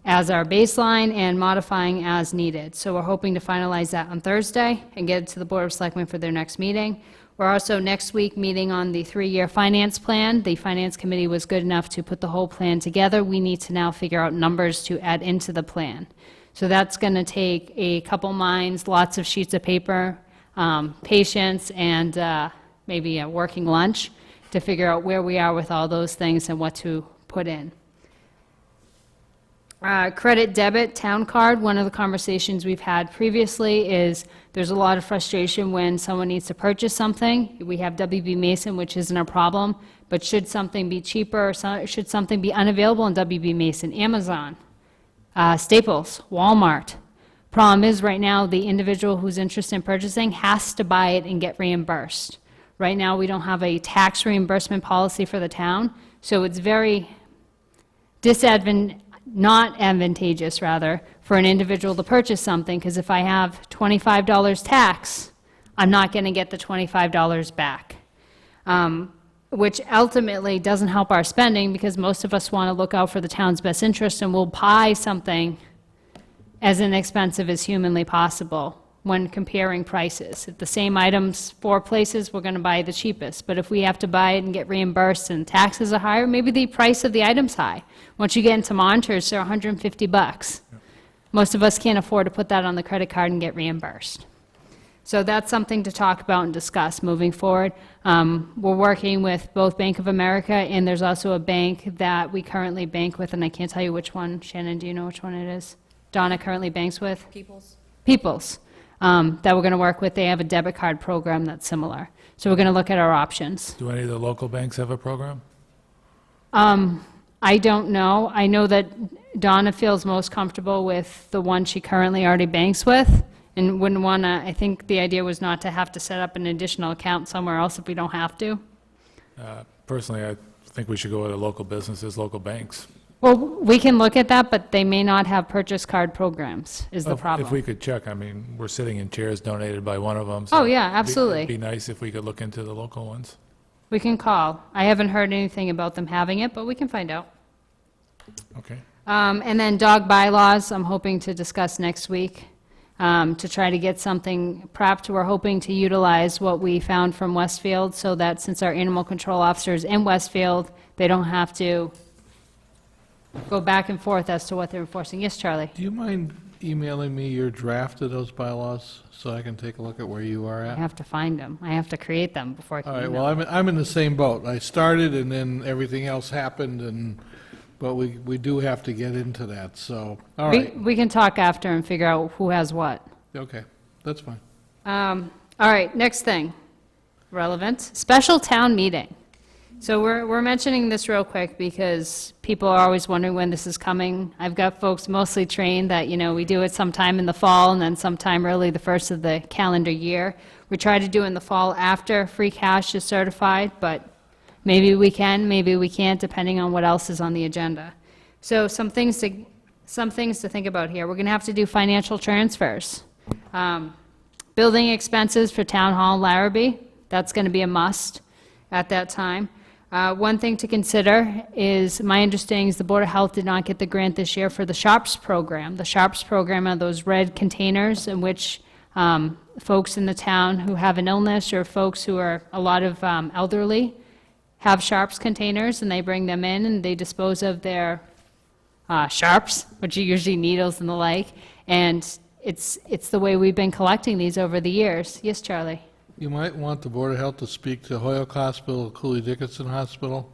as our baseline and modifying as needed. So we're hoping to finalize that on Thursday and get it to the Board of Selectmen for their next meeting. We're also next week meeting on the 3-year finance plan. The finance committee was good enough to put the whole plan together. We need to now figure out numbers to add into the plan. So that's going to take a couple minds, lots of sheets of paper, patience, and maybe a working lunch to figure out where we are with all those things and what to put in. Credit debit, town card, one of the conversations we've had previously is there's a lot of frustration when someone needs to purchase something. We have WB Mason, which isn't a problem, but should something be cheaper, or should something be unavailable in WB Mason, Amazon, Staples, Walmart. Problem is, right now, the individual who's interested in purchasing has to buy it and get reimbursed. Right now, we don't have a tax reimbursement policy for the town, so it's very not advantageous, rather, for an individual to purchase something, because if I have $25 tax, I'm not going to get the $25 back, which ultimately doesn't help our spending, because most of us want to look out for the town's best interest, and we'll buy something as inexpensive as humanly possible when comparing prices. If the same items 4 places, we're going to buy the cheapest. But if we have to buy it and get reimbursed and taxes are higher, maybe the price of the item's high. Once you get into monitors, they're $150. Most of us can't afford to put that on the credit card and get reimbursed. So that's something to talk about and discuss moving forward. We're working with both Bank of America, and there's also a bank that we currently bank with, and I can't tell you which one. Shannon, do you know which one it is? Donna currently banks with? People's. That we're going to work with. They have a debit card program that's similar. So we're going to look at our options. Do any of the local banks have a program? I don't know. I know that Donna feels most comfortable with the one she currently already banks with and wouldn't want to, I think the idea was not to have to set up an additional account somewhere else if we don't have to. Personally, I think we should go with the local businesses, local banks. Well, we can look at that, but they may not have purchase card programs, is the problem. If we could check, I mean, we're sitting in chairs donated by one of them. so Oh, yeah, it'd absolutely. be nice if we could look into the local ones. We can call. I haven't heard anything about them having it, but we can find out. Okay. And then dog bylaws, I'm hoping to discuss next week, to try to get something prepped. We're hoping to utilize what we found from Westfield, so that since our animal control officers in Westfield, they don't have to go back and forth as to what they're enforcing. Yes, Charlie? Do you mind emailing me your draft of those bylaws so I can take a look at where you are I at? have to find them. I have to create them before I can All right, email well, them. I'm in the same boat. I started and then everything else happened but we do have to get into that, so, all right, We can talk after and figure out who has what. okay, that's fine. All right, next thing, relevant, special town meeting. So we're mentioning this real quick because people are always wondering when this is coming. I've got folks mostly trained that, we do it sometime in the fall and then sometime early the first of the calendar year. We try to do in the fall after free cash is certified, but maybe we can, maybe we can't, depending on what else is on the agenda. So some things to think about here. We're going to have to do financial transfers. Building expenses for Town Hall Larrabee, that's going to be a must at that time. One thing to consider is, my understanding is the Board of Health did not get the grant this year for the SHARPS program. The SHARPS program are those red containers in which folks in the town who have an illness or folks who are a lot of elderly have sharps containers, and they bring them in and they dispose of their sharps, which are usually needles and the like, and it's the way we've been collecting these over the years. Yes, Charlie? You might want the Board of Health to speak to Hoyoke Hospital, Cooley Dickinson Hospital,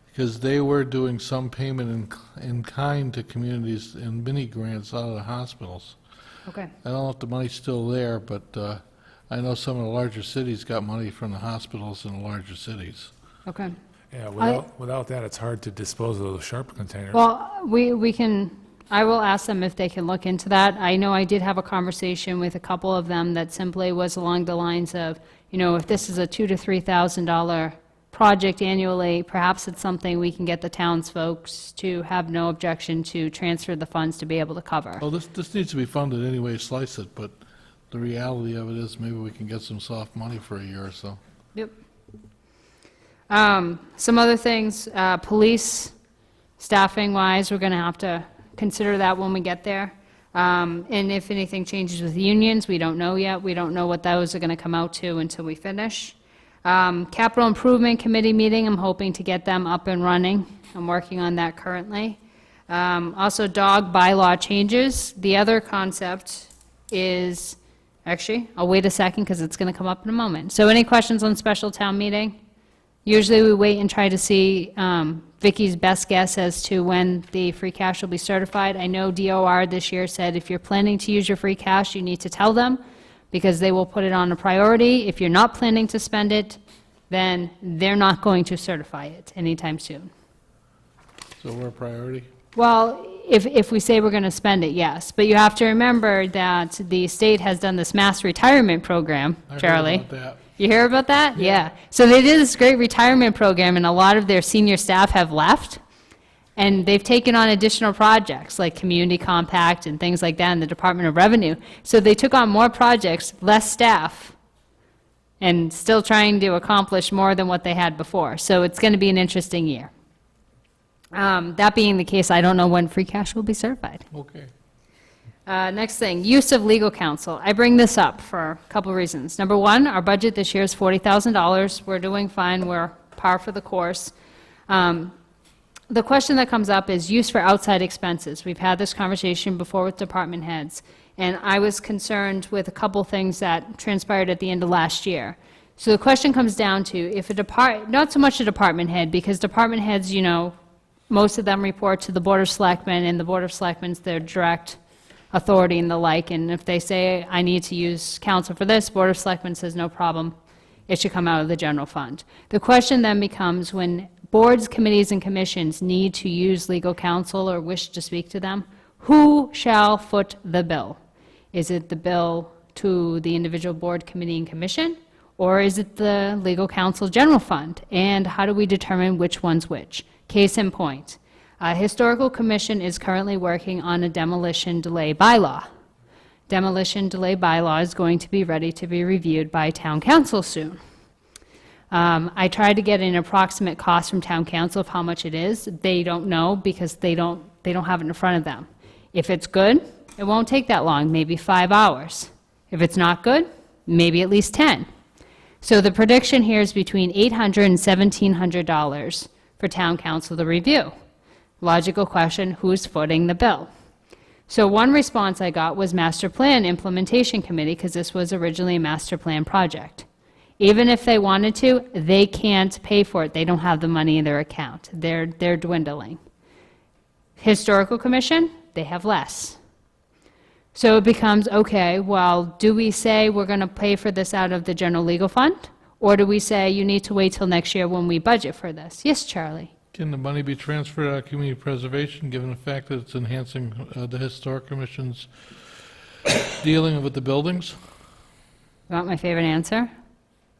because they were doing some payment in kind to communities and mini grants out of the hospitals. Okay. I don't know if the money's still there, but I know some of the larger cities got money from the hospitals in the larger cities. Okay. Yeah, without that, it's hard to dispose of those sharp containers. Well, we can, I will ask them if they can look into that. I know I did have a conversation with a couple of them that simply was along the lines of, if this is a $2,000 to $3,000 project annually, perhaps it's something we can get the townsfolk to have no objection to transfer the funds to be able to cover. Well, this needs to be funded any way you slice it, but the reality of it is maybe we can get some soft money for a year or so. Yep. Some other things, police, staffing-wise, we're going to have to consider that when we get there. And if anything changes with unions, we don't know yet. We don't know what those are going to come out to until we finish. Capital Improvement Committee meeting, I'm hoping to get them up and running. I'm working on that currently. Also, dog bylaw changes. The other concept is, actually, I'll wait a second because it's going to come up in a moment. So any questions on special town meeting? Usually we wait and try to see Vicky's best guess as to when the free cash will be certified. I know DOR this year said if you're planning to use your free cash, you need to tell them because they will put it on a priority. If you're not planning to spend it, then they're not going to certify it anytime soon. So we're a priority? Well, if we say we're going to spend it, yes. But you have to remember that the state has done this mass retirement program, I heard Charlie. about that. You hear about that? Yeah. So they did this great retirement program, and a lot of their senior staff have left, and they've taken on additional projects like Community Compact and things like that in the Department of Revenue. So they took on more projects, less staff, and still trying to accomplish more than what they had before. So it's going to be an interesting year. That being the case, I don't know when free cash will be certified. Okay. Next thing, use of legal counsel. I bring this up for a couple reasons. Number one, our budget this year is $40,000. We're doing fine. We're par for the course. The question that comes up is use for outside expenses. We've had this conversation before with department heads, and I was concerned with a couple things that transpired at the end of last year. So the question comes down to if not so much a department head, because department heads, most of them report to the Board of Selectmen, and the Board of Selectmen's their direct authority and the like, and if they say, I need to use counsel for this, Board of Selectmen says, no problem, it should come out of the general fund. The question then becomes, when boards, committees, and commissions need to use legal counsel or wish to speak to them, who shall foot the bill? Is it the bill to the individual board, committee, and commission, or is it the legal counsel general fund? And how do we determine which one's which? Case in point. Historical Commission is currently working on a demolition delay bylaw. Demolition delay bylaw is going to be ready to be reviewed by Town Council soon. I tried to get an approximate cost from town council of how much it is. They don't know because they don't have it in front of them. If it's good, it won't take that long, maybe 5 hours. If it's not good, maybe at least 10. So the prediction here is between $800 and $1,700 for town council to review. Logical question, who's footing the bill? So one response I got was Master Plan Implementation Committee, because this was originally a master plan project. Even if they wanted to, they can't pay for it. They don't have the money in their account. They're dwindling. Historical Commission, they have less. So it becomes, okay, well, do we say we're going to pay for this out of the general legal fund? Or do we say you need to wait till next year when we budget for this? Yes, Charlie? Can the money be transferred out of community preservation, given the fact that it's enhancing the Historic Commission's dealing with the buildings? You want my favorite answer?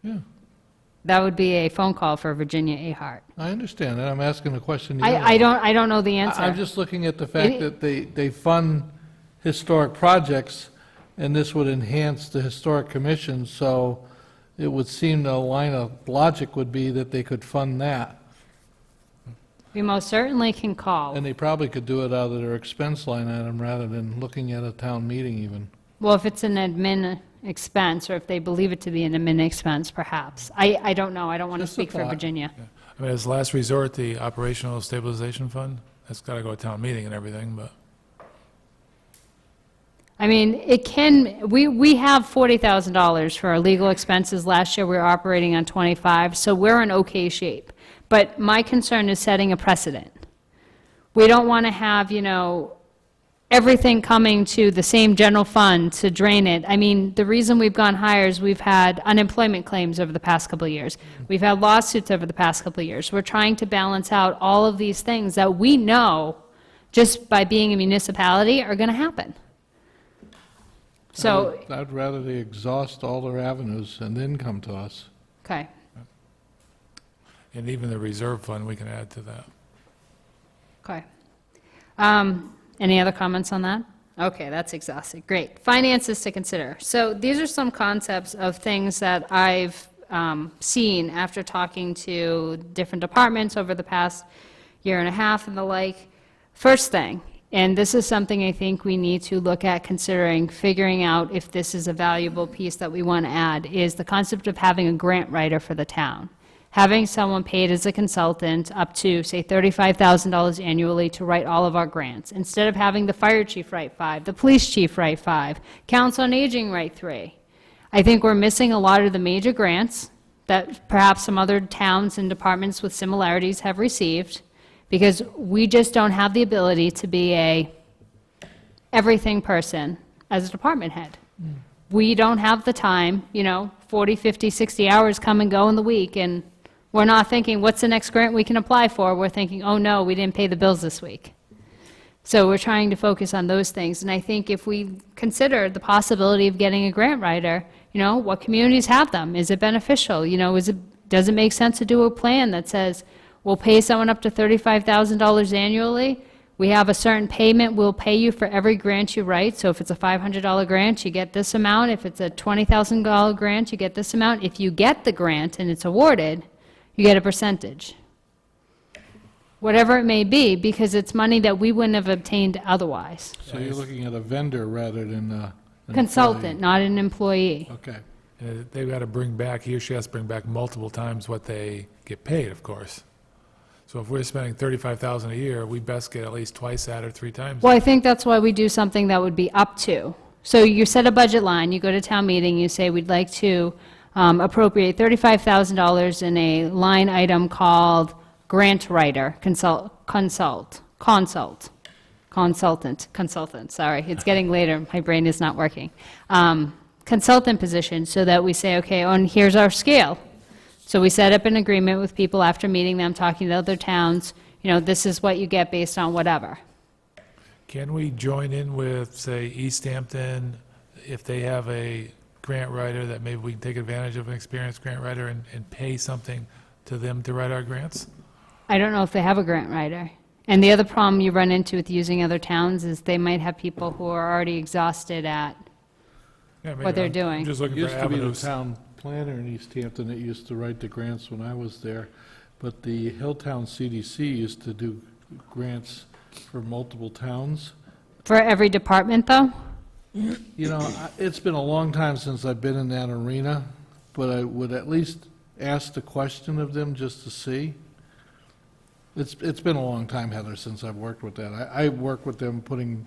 Yeah, That would be a phone call for Virginia A. Hart. I understand that. I'm asking a question. to you. I don't know the answer. I'm just looking at the fact It- that they fund historic projects, and this would enhance the Historic Commission, so it would seem the line of logic would be that they could fund that. We most certainly can call. And they probably could do it out of their expense line item rather than looking at a town meeting even. Well, if it's an admin expense, or if they believe it to be an admin expense, perhaps. I don't know. I don't want to Just a speak for thought. Virginia. I mean, as last resort, the Operational Stabilization Fund, that's got to go to town meeting and everything, but I mean, it can, we have $40,000 for our legal expenses. Last year, we were operating on 25, so we're in okay shape. But my concern is setting a precedent. We don't want to have, everything coming to the same general fund to drain it. I mean, the reason we've gone higher is we've had unemployment claims over the past couple of years. We've had lawsuits over the past couple of years. We're trying to balance out all of these things that we know, just by being a municipality, are going to happen. So, I'd rather they exhaust all their avenues and then come to us. okay. and even the reserve fund, we can add to that. Okay. Any other comments on that? Okay, that's exhausted. Great. Finances to consider. So these are some concepts of things that I've seen after talking to different departments over the past year and a half and the like. First thing, and this is something I think we need to look at considering figuring out if this is a valuable piece that we want to add, is the concept of having a grant writer for the town. Having someone paid as a consultant up to, say, $35,000 annually to write all of our grants, instead of having the fire chief write 5, the police chief write 5, council on aging write 3. I think we're missing a lot of the major grants that perhaps some other towns and departments with similarities have received, because we just don't have the ability to be a everything person as a department head. We don't have the time, 40, 50, 60 hours come and go in the week, and we're not thinking, what's the next grant we can apply for? We're thinking, oh no, we didn't pay the bills this week. So we're trying to focus on those things, and I think if we consider the possibility of getting a grant writer, what communities have them? Is it beneficial? Does it make sense to do a plan that says, we'll pay someone up to $35,000 annually. We have a certain payment we'll pay you for every grant you write. So if it's a $500 grant, you get this amount. If it's a $20,000 grant, you get this amount. If you get the grant and it's awarded, you get a percentage. Whatever it may be, because it's money that we wouldn't have obtained otherwise. So you're looking at a vendor rather than an Consultant, not an employee. employee. Okay. And they've got to bring back, he or she has to bring back multiple times what they get paid, of course. So if we're spending $35,000 a year, we best get at least twice that or 3 times. Well, I think that's why we do something that would be up to. So you set a budget line, you go to town meeting, you say, we'd like to appropriate $35,000 in a line item called grant writer, consultant, sorry, it's getting later, my brain is not working. Consultant position, so that we say, okay, and here's our scale. So we set up an agreement with people after meeting them, talking to other towns, this is what you get based on whatever. Can we join in with, say, East Hampton, if they have a grant writer, that maybe we can take advantage of an experienced grant writer and pay something to them to write our grants? I don't know if they have a grant writer. And the other problem you run into with using other towns is they might have people who are already exhausted at Yeah, maybe what they're I'm doing. just looking for Used to be the avenues. town planner in East Hampton that used to write the grants when I was there, but the Hilltown CDC used to do grants for multiple towns. For every department, though? You know, it's been a long time since I've been in that arena, but I would at least ask the question of them just to see. It's been a long time, Heather, since I've worked with that. I worked with them putting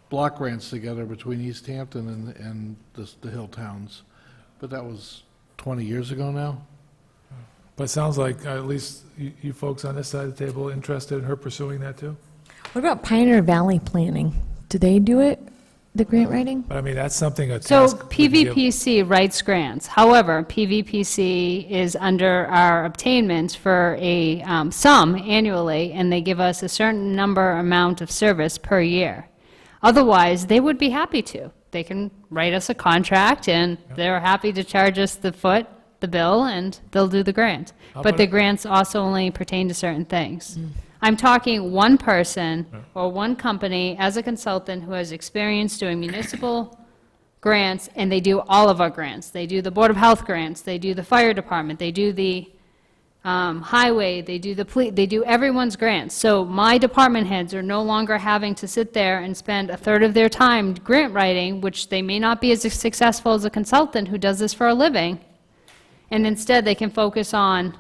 block grants together between East Hampton and the hill towns, but that was 20 years ago now. But it sounds like at least you folks on this side of the table interested in her pursuing that too? What about Pioneer Valley Planning? Do they do it, the grant writing? But I mean, that's something a So task would give- PVPC writes grants. However, PVPC is under our obtainment for a sum annually, and they give us a certain amount of service per year. Otherwise, they would be happy to. They can write us a contract, and they're happy to charge us the bill, and they'll do the grant. How But about the it- grants also only pertain to certain things. I'm talking one person or one company as a consultant who has experience doing municipal grants, and they do all of our grants. They do the Board of Health grants, they do the fire department, they do the highway, they do the police, they do everyone's grants. So my department heads are no longer having to sit there and spend a third of their time grant writing, which they may not be as successful as a consultant who does this for a living. And instead, they can focus on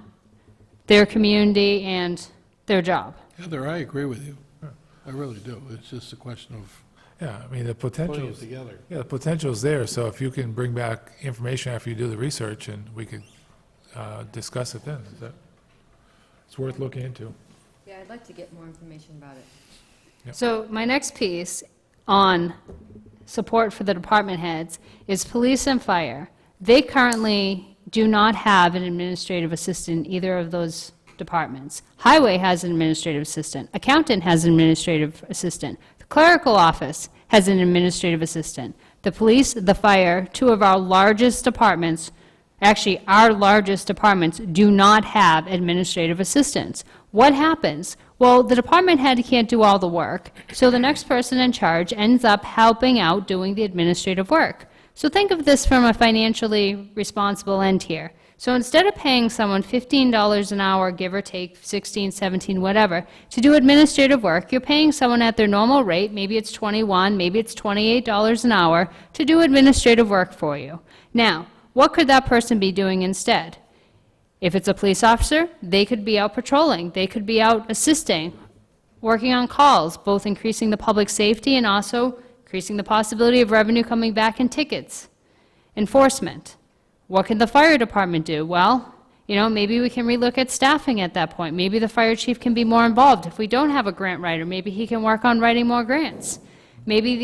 their community and their job. Heather, I agree with you. I really do. It's just a question of Yeah, I mean, the potential, putting it together. yeah, the potential's there, so if you can bring back information after you do the research, and we could discuss it then, is that, it's worth looking into. Yeah, I'd like to get more information about it. Yep. So my next piece on support for the department heads is police and fire. They currently do not have an administrative assistant in either of those departments. Highway has an administrative assistant. Accountant has an administrative assistant. The clerical office has an administrative assistant. The police, the fire, two of our largest departments, actually, our largest departments do not have administrative assistants. What happens? Well, the department head can't do all the work, so the next person in charge ends up helping out doing the administrative work. So think of this from a financially responsible end here. So instead of paying someone $15 an hour, give or take 16, 17, whatever, to do administrative work, you're paying someone at their normal rate, maybe it's $21, maybe it's $28 an hour, to do administrative work for you. Now, what could that person be doing instead? If it's a police officer, they could be out patrolling, they could be out assisting, working on calls, both increasing the public safety and also increasing the possibility of revenue coming back in tickets. Enforcement. What can the fire department do? Well, you know, maybe we can relook at staffing at that point. Maybe the fire chief can be more involved. If we don't have a grant writer, maybe he can work on writing more grants. Maybe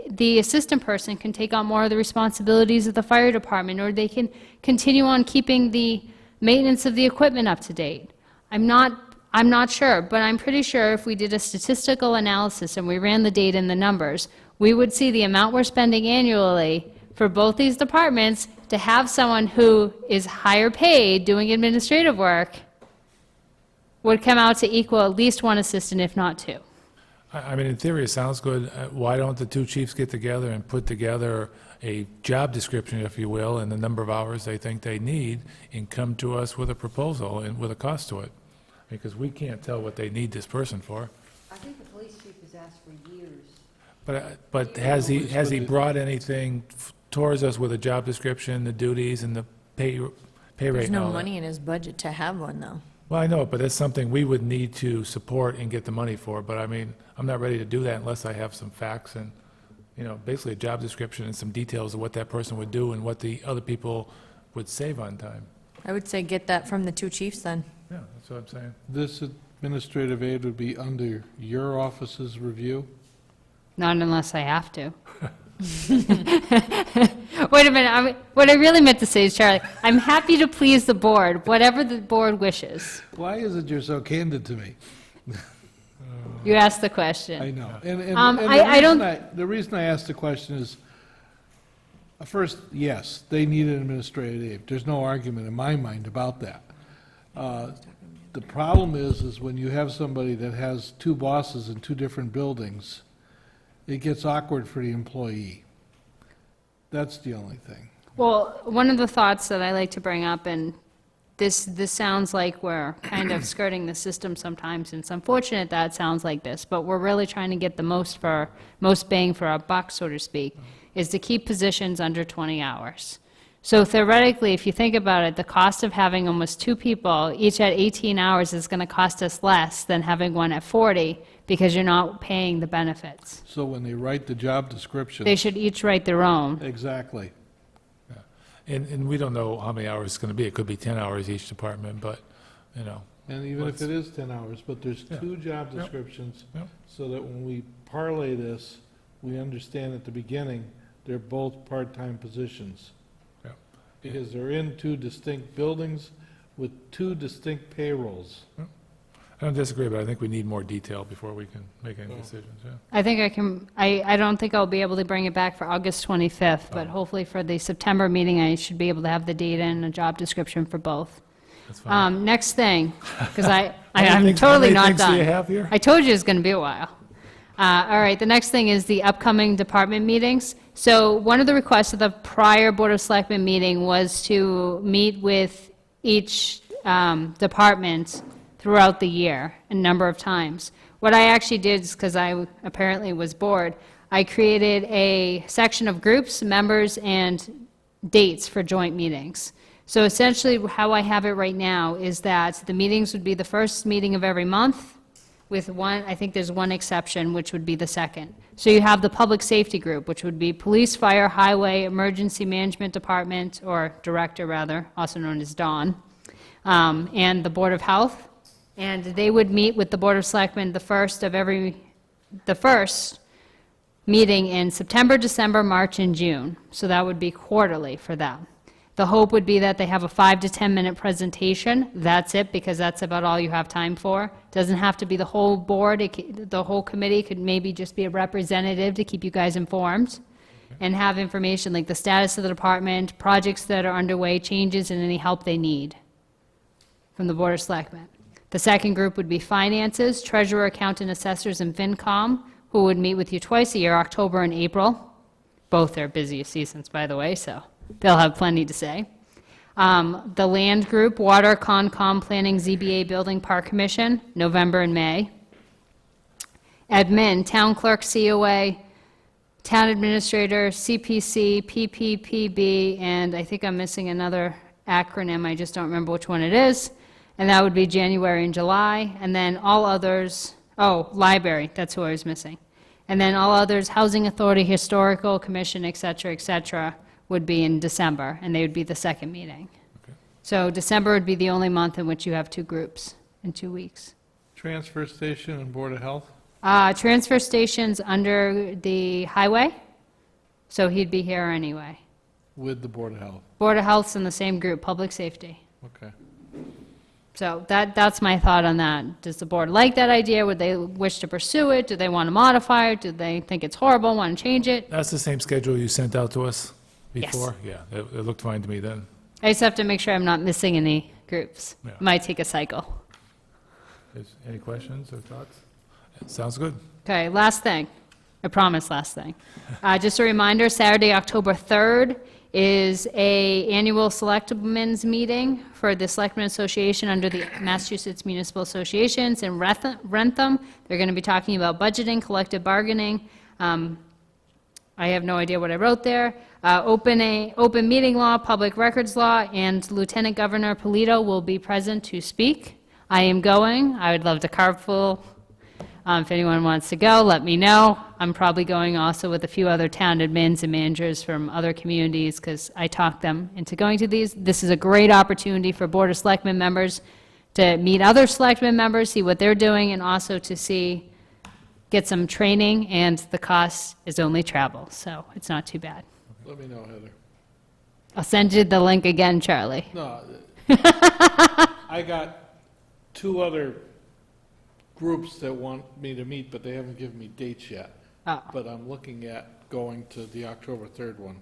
the assistant person can take on more of the responsibilities of the fire department, or they can continue on keeping the maintenance of the equipment up to date. I'm not sure, but I'm pretty sure if we did a statistical analysis and we ran the data and the numbers, we would see the amount we're spending annually for both these departments to have someone who is higher paid doing administrative work would come out to equal at least one assistant, if not two. I mean, in theory, it sounds good. Why don't the two chiefs get together and put together a job description, if you will, and the number of hours they think they need, and come to us with a proposal and with a cost to it? Because we can't tell what they need this person for. I think the police chief has asked for years. But has he brought anything towards us with a job description, the duties, and the pay rate There's and no all that? money in his budget to have one, though. Well, I know, but that's something we would need to support and get the money for. But I mean, I'm not ready to do that unless I have some facts and, you know, basically a job description and some details of what that person would do and what the other people would save on time. I would say get that from the two chiefs then. Yeah, that's what I'm saying. This administrative aid would be under your office's review? Not unless I have to. Wait a minute, what I really meant to say is, Charlie, I'm happy to please the board, whatever the board wishes. Why is it you're so candid to me? You asked the I question. know. And I don't- the reason I asked the question is, first, yes, they need an administrative aid. There's no argument in my mind about that. The problem is when you have somebody that has two bosses in two different buildings, it gets awkward for the employee. That's the only thing. Well, one of the thoughts that I like to bring up, and this sounds like we're kind of skirting the system sometimes, and it's unfortunate that it sounds like this, but we're really trying to get the most bang for our buck, so to speak, is to keep positions under 20 hours. So theoretically, if you think about it, the cost of having almost 2 people, each at 18 hours, is going to cost us less than having one at 40, because you're not paying the benefits. So when they write the job description. They should each write their own. Exactly. And we don't know how many hours it's going to be. It could be 10 hours each department, but, you know, And even if it is 10 hours, but there's Yeah. 2 job Yep. descriptions, Yep. so that when we parlay this, we understand at the beginning, they're both part-time positions. Yep. Because they're in 2 distinct buildings with 2 distinct payrolls. I don't disagree, but I think we need more detail before we can make any decisions, yeah. I think I can, I don't think I'll be able to bring it back for August 25th, but hopefully for the September meeting, I should be able to have the data and a job description for both. That's fine. Next thing, because How I'm many totally things not do you done. have here? I told you it's going to be a while. All right, the next thing is the upcoming department meetings. So one of the requests of the prior Board of Selectmen meeting was to meet with each department throughout the year, a number of times. What I actually did, is because I apparently was bored, I created a section of groups, members, and dates for joint meetings. So essentially, how I have it right now is that the meetings would be the first meeting of every month, with one, I think there's one exception, which would be the second. So you have the public safety group, which would be police, fire, highway, emergency management department, or director rather, also known as Dawn, and the Board of Health. And they would meet with the Board of Selectmen the first meeting in September, December, March, and June. So that would be quarterly for them. The hope would be that they have a 5 to 10 minute presentation. That's it, because that's about all you have time for. Doesn't have to be the whole board. The whole committee could maybe just be a representative to keep you guys informed and have information like the status of the department, projects that are underway, changes, and any help they need from the Board of Selectmen. The second group would be finances, treasurer, accountant, assessors, and FinCom, who would meet with you twice a year, October and April. Both their busiest seasons, by the way, so they'll have plenty to say. The land group, water, Concom, planning, ZBA, building, park commission, November and May. Admin, town clerk, COA, town administrator, CPC, PPPB, and I think I'm missing another acronym, I just don't remember which one it is. And that would be January and July. And then all others, library, that's who I was missing. And then all others, housing authority, historical commission, et cetera, would be in December, and they would be the second meeting. Okay. So December would be the only month in which you have 2 groups in 2 weeks. Transfer station and Board of Health? Transfer station's under the highway, so he'd be here anyway. With the Board of Health, Board of Health's in the same group, public safety. okay. So that's my thought on that. Does the board like that idea? Would they wish to pursue it? Do they want to modify it? Do they think it's horrible, want to change it? That's the same schedule you sent out to us Yes. before? Yeah, it looked fine to me then. I just have to make sure I'm not missing any groups. Yeah. Might take a cycle. Any questions or thoughts? Sounds good. Okay, last thing. I promise, last thing. Just a reminder, Saturday, October 3rd is a annual selectmen's meeting for the Selectmen Association under the Massachusetts Municipal Associations in Rentham. They're going to be talking about budgeting, collective bargaining. I have no idea what I wrote there. Open meeting law, public records law, and Lieutenant Governor Polito will be present to speak. I am going. I would love to carpool. If anyone wants to go, let me know. I'm probably going also with a few other town admins and managers from other communities because I talked them into going to these. This is a great opportunity for Board of Selectmen members to meet other Selectmen members, see what they're doing, and also to get some training, and the cost is only travel, so it's not too bad. Let me know, Heather. I'll send you the link again, Charlie. No, I got 2 other groups that want me to meet, but they haven't given me dates yet. Oh, But I'm looking at going to the October 3rd one.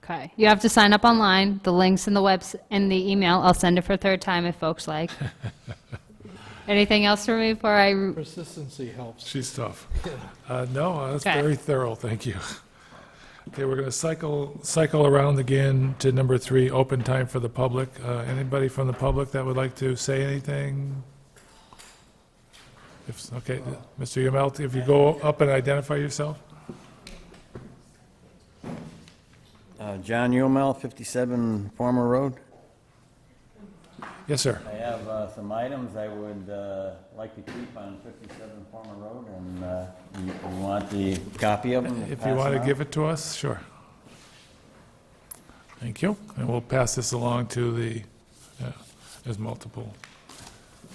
okay. You have to sign up online. The link's in the email. I'll send it for a third time if folks like. Anything else for me before I? Persistency helps. She's tough. No, that's Okay. very thorough, thank you. Okay, we're going to cycle around again to number 3, open time for the public. Anybody from the public that would like to say anything? Okay, Mr. Yamelti, if you go up and identify yourself. John Umel, 57 Farmer Road. Yes, sir. I have some items I would like to keep on 57 Farmer Road, and you want the copy of them? If you want to give it to us, sure. Thank you. And we'll pass this along to the, there's multiple,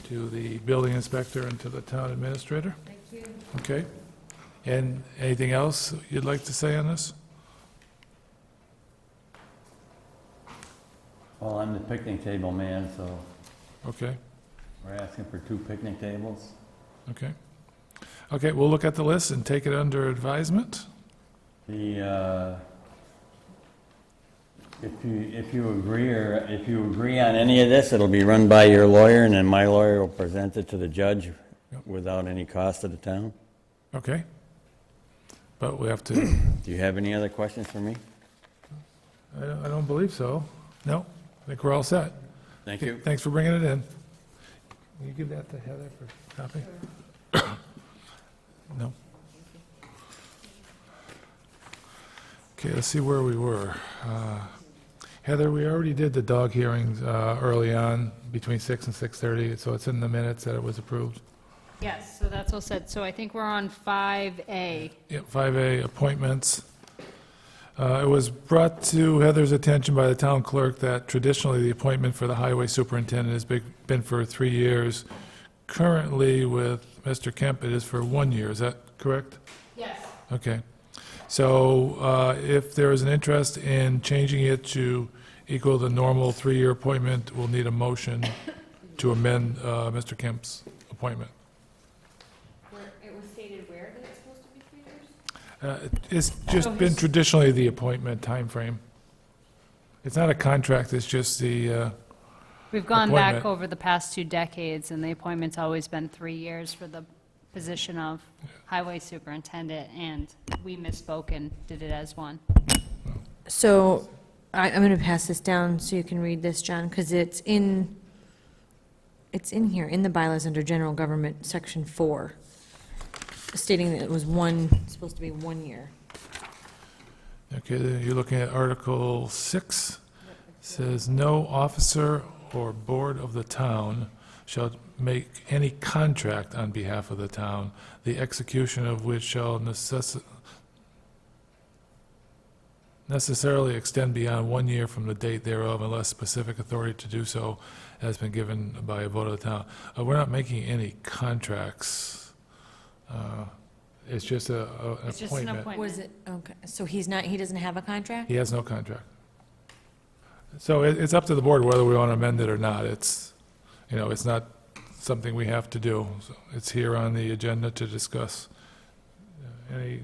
to the building inspector and to the town administrator. Thank you. Okay. And anything else you'd like to say on this? Well, I'm the picnic table man, so Okay, we're asking for 2 picnic tables. okay. Okay, we'll look at the list and take it under advisement. The, if you agree on any of this, it'll be run by your lawyer, and then my lawyer will present it to the judge without any cost to the town. Okay. But we have to, Do you have any other questions for me? I don't believe so. No, I think we're all set. Thank you. Thanks for bringing it in. Will you give that to Heather for copy? No? Okay, let's see where we were. Heather, we already did the dog hearings early on, between 6 and 6:30, so it's in the minutes that it was approved. Yes, so that's all said. So I think we're on 5A. Yep, 5A, appointments. It was brought to Heather's attention by the town clerk that traditionally the appointment for the highway superintendent has been for 3 years. Currently, with Mr. Kemp, it is for 1 year. Is that correct? Yes. Okay. So if there is an interest in changing it to equal the normal 3-year appointment, we'll need a motion to amend Mr. Kemp's appointment. It was stated where that it's supposed to be 3 years? It's just been traditionally the appointment timeframe. It's not a contract, it's just the, We've gone back Appointment. over the past 2 decades, and the appointment's always been 3 years for the position of highway superintendent, and we misspoke and did it as 1. So I'm going to pass this down so you can read this, John, because it's in here, in the bylaws under general government, section 4, stating that it was supposed to be 1 year. okay, you're looking at Article 6. Says, "No officer or board of the town shall make any contract on behalf of the town, the execution of which shall necessarily extend beyond 1 year from the date thereof unless specific authority to do so has been given by a vote of the town." We're not making any contracts. It's just an It's just an appointment. Was appointment. it, okay, so he doesn't have a contract? He has no contract. So it's up to the board whether we want to amend it or not. It's, it's not something we have to do. So it's here on the agenda to discuss. Any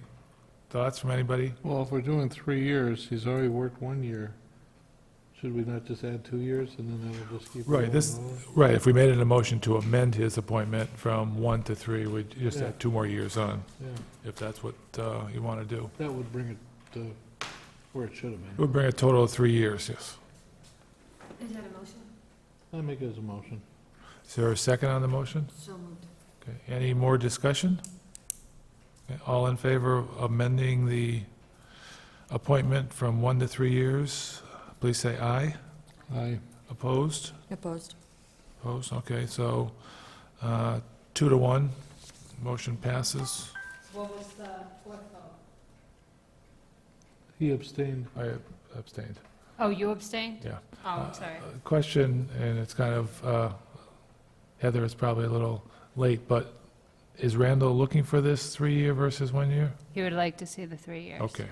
thoughts from anybody? Well, if we're doing 3 years, he's already worked 1 year. Should we not just add 2 years, and then that'll just keep Right, going this, on? right, if we made it a motion to amend his appointment from 1 to 3, we'd just add 2 more years on, Yeah, if that's what you want to do. that would bring it to where it should have It been. would bring a total of 3 years, yes. Is that a motion? I make it as a motion. Is there a second on the motion? So moved. Okay, any more discussion? Okay, all in favor of amending the appointment from 1 to 3 years, please say aye. Aye. Opposed? Opposed. Opposed, okay, so 2 to 1, motion passes. What was the 4th vote? He abstained. I abstained, Oh, you abstained? yeah. Oh, I'm sorry. Question, and it's kind of, Heather, it's probably a little late, but is Randall looking for this 3-year versus 1 year? He would like to see the 3 years. Okay.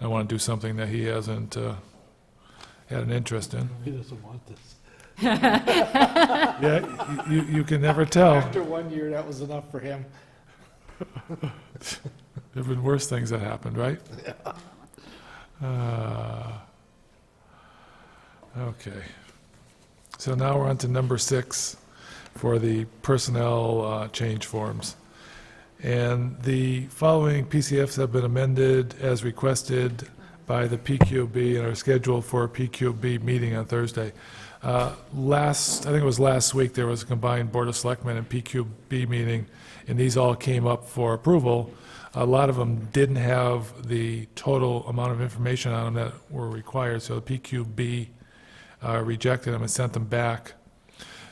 I want to do something that he hasn't had an interest in. He doesn't want this. Yeah, you can never tell. After 1 year, that was enough for him. There've been worse things that happened, right? Okay. So now we're on to number 6 for the personnel change forms. And the following PCFs have been amended as requested by the PQB and are scheduled for a PQB meeting on Thursday. I think it was last week, there was a combined Board of Selectmen and PQB meeting, and these all came up for approval. A lot of them didn't have the total amount of information on them that were required, so the PQB rejected them and sent them back.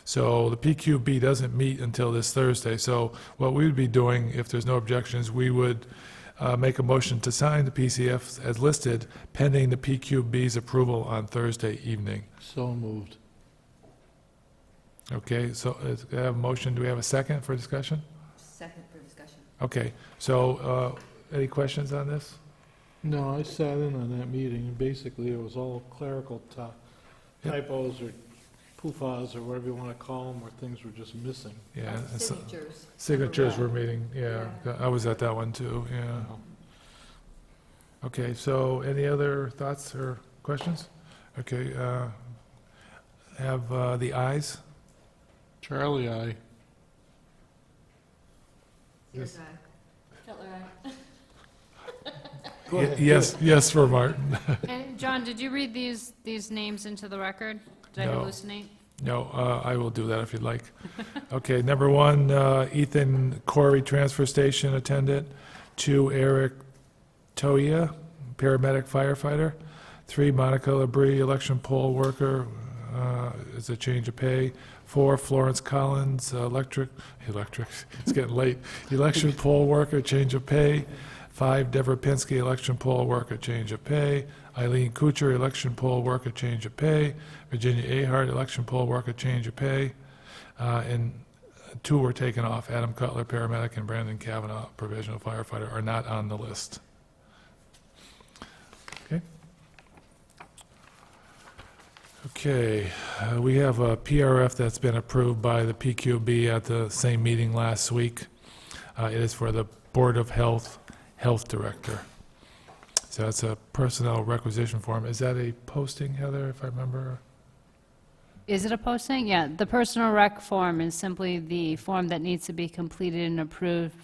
So the PQB doesn't meet until this Thursday. So what we would be doing, if there's no objections, we would make a motion to sign the PCFs as listed pending the PQB's approval on Thursday evening. So moved. Okay, so I have a motion. Do we have a second for discussion? Second for discussion. Okay, so any questions on this? No, I sat in on that meeting, and basically it was all clerical typos or poofahs or whatever you want to call them, where things were just missing. Yeah. and so- Signatures. Signatures were meeting, yeah. I was at that one too, yeah. Okay, so any other thoughts or questions? Okay, have the ayes? Charlie, I. Sears, aye. Cutler, aye. Yes for Martin. And John, did you read these names into the record? Did I No. hallucinate? No, I will do that if you'd like. Okay, number 1, Ethan Corey, transfer station attendant. 2, Eric Toia, paramedic firefighter. 3, Monica Labrie, election poll worker, is a change of pay. 4, Florence Collins, electric, it's getting late, election poll worker, change of pay. 5, Deborah Pinsky, election poll worker, change of pay. Eileen Kuchar, election poll worker, change of pay. Virginia Ahart, election poll worker, change of pay. And 2 were taken off. Adam Cutler, paramedic, and Brandon Kavanaugh, provisional firefighter, are not on the list. Okay. Okay, we have a PRF that's been approved by the PQB at the same meeting last week. It is for the Board of Health Director. So that's a personnel requisition form. Is that a posting, Heather, if I remember? Is it a posting? Yeah, the personal rec form is simply the form that needs to be completed and approved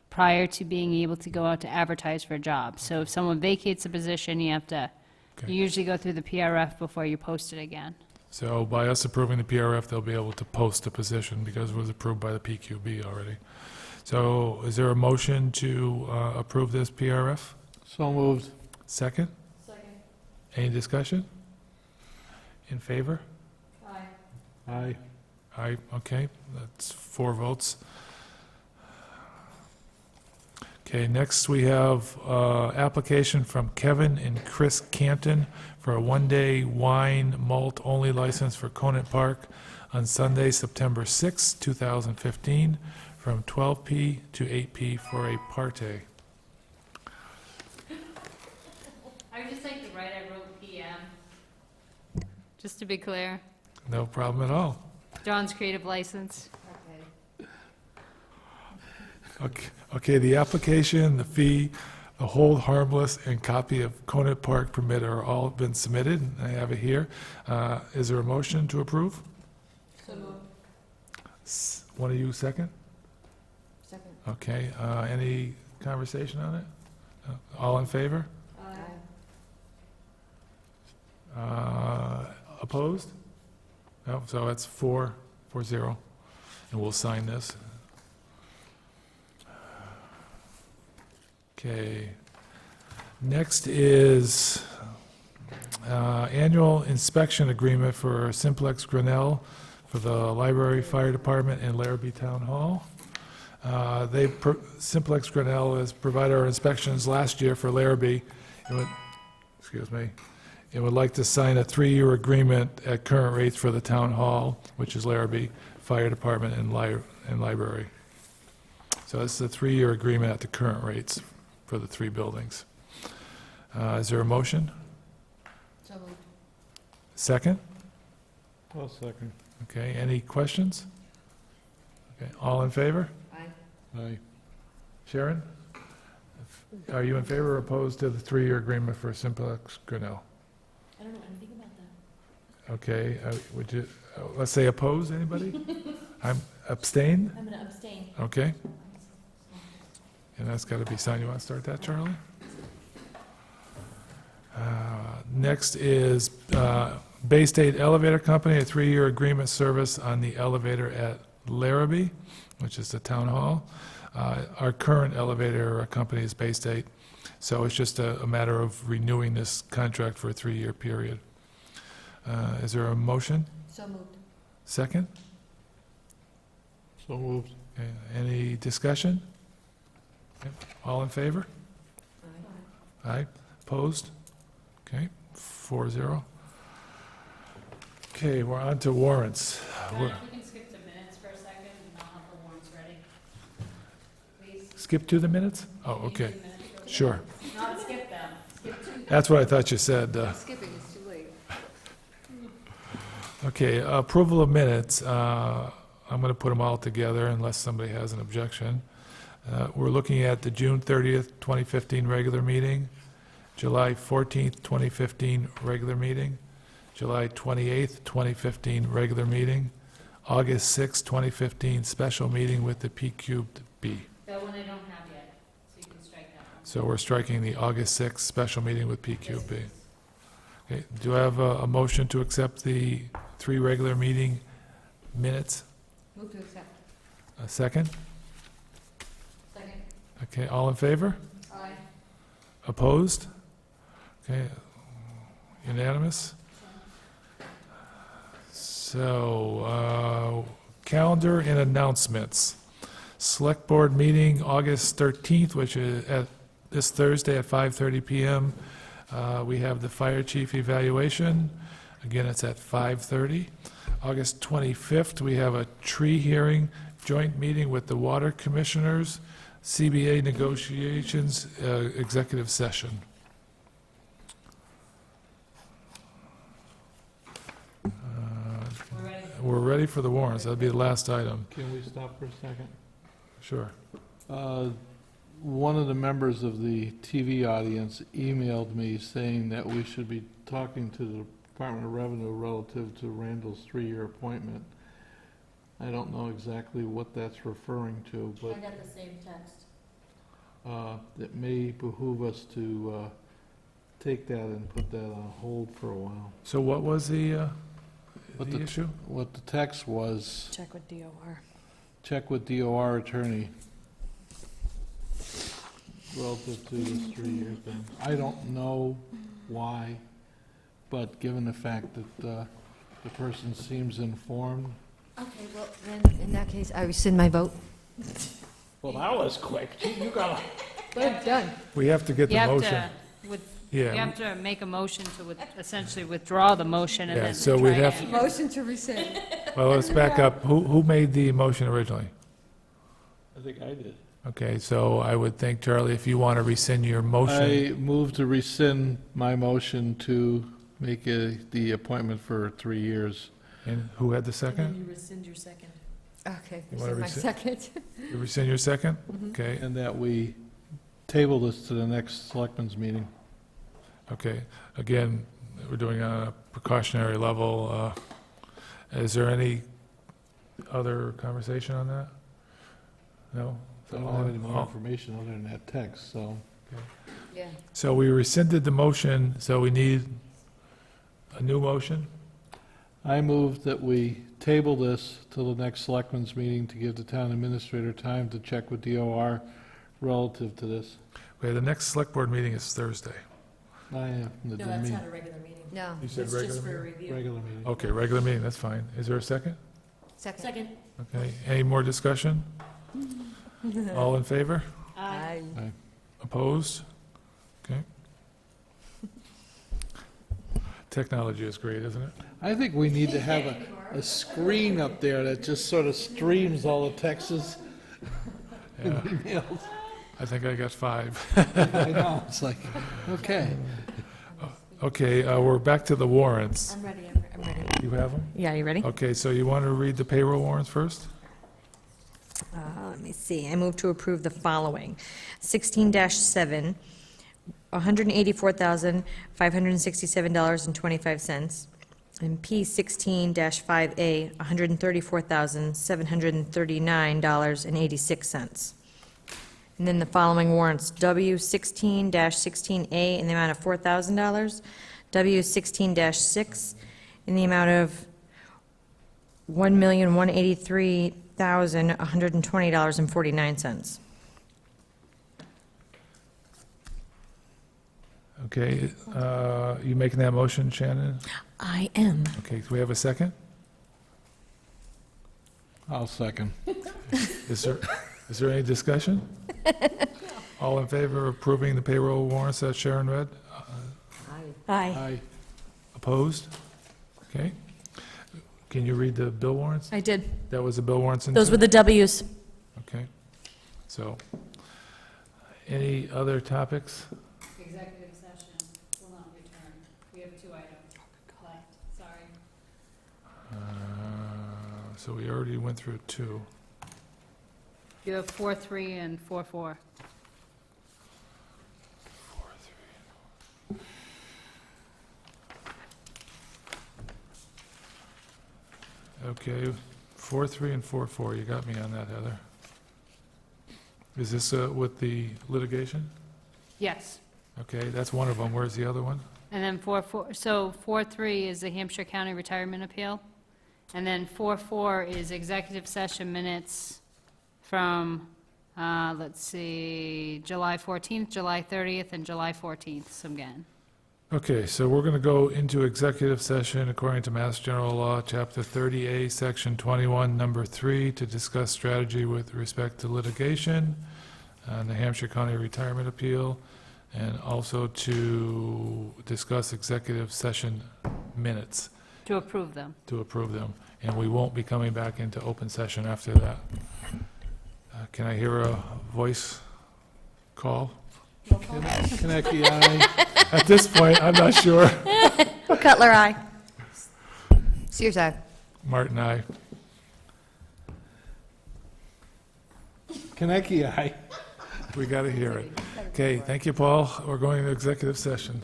prior to being able to go out to advertise for a job. So if someone vacates a position, you have to, Okay. you usually go through the PRF before you post it again. So by us approving the PRF, they'll be able to post the position because it was approved by the PQB already. So is there a motion to approve this PRF? So moved. Second? Second. Any discussion? In favor? Aye. Aye. Aye, okay, that's 4 votes. Okay, next we have application from Kevin and Chris Canton for a one-day wine malt-only license for Conant Park on Sunday, September 6, 2015, from 12 to 8 for a party. I would just like to write, I wrote PM. Just to be clear, No problem at all. John's creative license. Okay, okay, the application, the fee, the hold harmless, and copy of Conant Park permit are all been submitted, and I have it here. Is there a motion to approve? So moved. One of you second? Second. Okay, any conversation on it? All in favor? Aye. Opposed? No, so that's 4-0, and we'll sign this. Okay. Next is annual inspection agreement for Simplex Grinnell for the Library, Fire Department, and Larrabee Town Hall. Simplex Grinnell has provided our inspections last year for Larrabee. Excuse me. It would like to sign a 3-year agreement at current rates for the Town Hall, which is Larrabee, Fire Department, and Library. So this is a 3-year agreement at the current rates for the 3 buildings. Is there a motion? So moved. Second? I'll second. Okay, any questions? Okay, all in favor? Aye. Aye. Sharon? Are you in favor or opposed to the 3-year agreement for Simplex Grinnell? I don't know anything about that. Okay, would you, let's say oppose, anybody? I'm abstain? I'm going to abstain. Okay. And that's got to be signed. You want to start that, Charlie? Next is Bay State Elevator Company, a 3-year agreement service on the elevator at Larrabee, which is the town hall. Our current elevator company is Bay State, so it's just a matter of renewing this contract for a 3-year period. Is there a motion? So moved. Second? So moved. Okay, any discussion? Okay, all in favor? Aye. Opposed? Okay, 4-0. Okay, we're on to warrants. John, if we can skip the minutes for a second, and I'll have the warrants ready. Please. Skip to the minutes? Oh, Can you okay, do the minutes real quick? sure. Not skip them, skip to. That's what I thought you said. Skipping is too late. Okay, approval of minutes. I'm going to put them all together unless somebody has an objection. We're looking at the June 30th, 2015 regular meeting, July 14th, 2015 regular meeting, July 28th, 2015 regular meeting, August 6th, 2015 special meeting with the P-cubed-B. That one I don't have yet, so you can strike that one. So we're striking the August 6th special meeting with P-cubed-B. Okay, do I have a motion to accept the 3 regular meeting minutes? Move to accept. A second? Second. Okay, all in favor? Aye. Opposed? Okay, unanimous? So, calendar and announcements. Select Board meeting, August 13th, which is at this Thursday at 5:30 PM. We have the fire chief evaluation. Again, it's at 5:30. August 25th, we have a tree hearing, joint meeting with the water commissioners, CBA negotiations, executive session. We're ready. We're ready for the warrants. That'll be the last item. Can we stop for a second? Sure. One of the members of the TV audience emailed me saying that we should be talking to the Department of Revenue relative to Randall's 3-year appointment. I don't know exactly what that's referring to, but got the same text. it may behoove us to take that and put that on hold for a while. So what was the What the- issue? What the text was, Check with DOR. check with DOR attorney relative to this 3-year thing. I don't know why, but given the fact that the person seems informed. Okay, well, then, in that case, I rescind my vote. Well, that was quick. You got Good, done. We have to get You the have motion. to, you Yeah, have to make a motion to essentially withdraw the motion and Yeah, then so try we'd have again. Motion to rescind. well, let's back up. Who made the motion originally? I think I did. Okay, so I would think, Charlie, if you want to rescind your motion, I move to rescind my motion to make the appointment for 3 years. and who had the second? you rescind your second. Okay, You wanna rescind my second. You rescind your second? Okay, And that we table this to the next selectmen's meeting. okay. Again, we're doing it on a precautionary level. Is there any other conversation on that? No? I don't have any more information other than that text, so. Yeah. So we rescinded the motion, so we need a new motion? I move that we table this till the next selectmen's meeting to give the town administrator time to check with DOR relative to this. Okay, the next select board meeting is Thursday. I have the No, that's meeting, not a regular meeting. No. You said It's regular just for meeting? review. regular meeting. Okay, regular meeting, that's fine. Is there a second? Second. Second. Okay, any more discussion? All in favor? Aye. Opposed? Okay. Technology is great, isn't it? I think we need to have a screen up there that just sort of streams all the texts and Yeah, emails. I think I got 5. I know, it's like, okay. Okay, we're back to the warrants. I'm ready, I'm ready. You have them? Yeah, you ready? Okay, so you want to read the payroll warrants first? Let me see, I move to approve the following. 16-7, $184,567.25. And P16-5A, $134,739.86. And then the following warrants, W16-16A in the amount of $4,000, W16-6 in the amount of $1,183,120.49. Okay, you making that motion, Shannon? I am. Okay, do we have a second? I'll second. Is there any discussion? All in favor of approving the payroll warrants that Sharon read? Aye. Aye. Opposed? Okay. Can you read the bill warrants? I did. That was the bill warrants in Those were there? the Ws. Okay. So, any other topics? Executive session will not return. We have 2 items left, sorry. So we already went through 2. You have 4-3 and 4-4. Okay, 4-3 and 4-4, you got me on that, Heather. Is this with the litigation? Yes. Okay, that's one of them. Where's the other one? And then 4-4, so 4-3 is the Hampshire County Retirement Appeal. And then 4-4 is executive session minutes from, let's see, July 14th, July 30th, and July 14th, again. Okay, so we're going to go into executive session according to Mass General Law, Chapter 30A, Section 21, Number 3, to discuss strategy with respect to litigation on the Hampshire County Retirement Appeal, and also to discuss executive session minutes, To approve them. to approve them. And we won't be coming back into open session after that. Can I hear a voice call? Kinecki, aye. At this point, I'm not sure. Cutler, aye. Sears, aye. Martin, aye. Kinecki, aye. We got to hear it. Okay, thank you, Paul. We're going to executive session.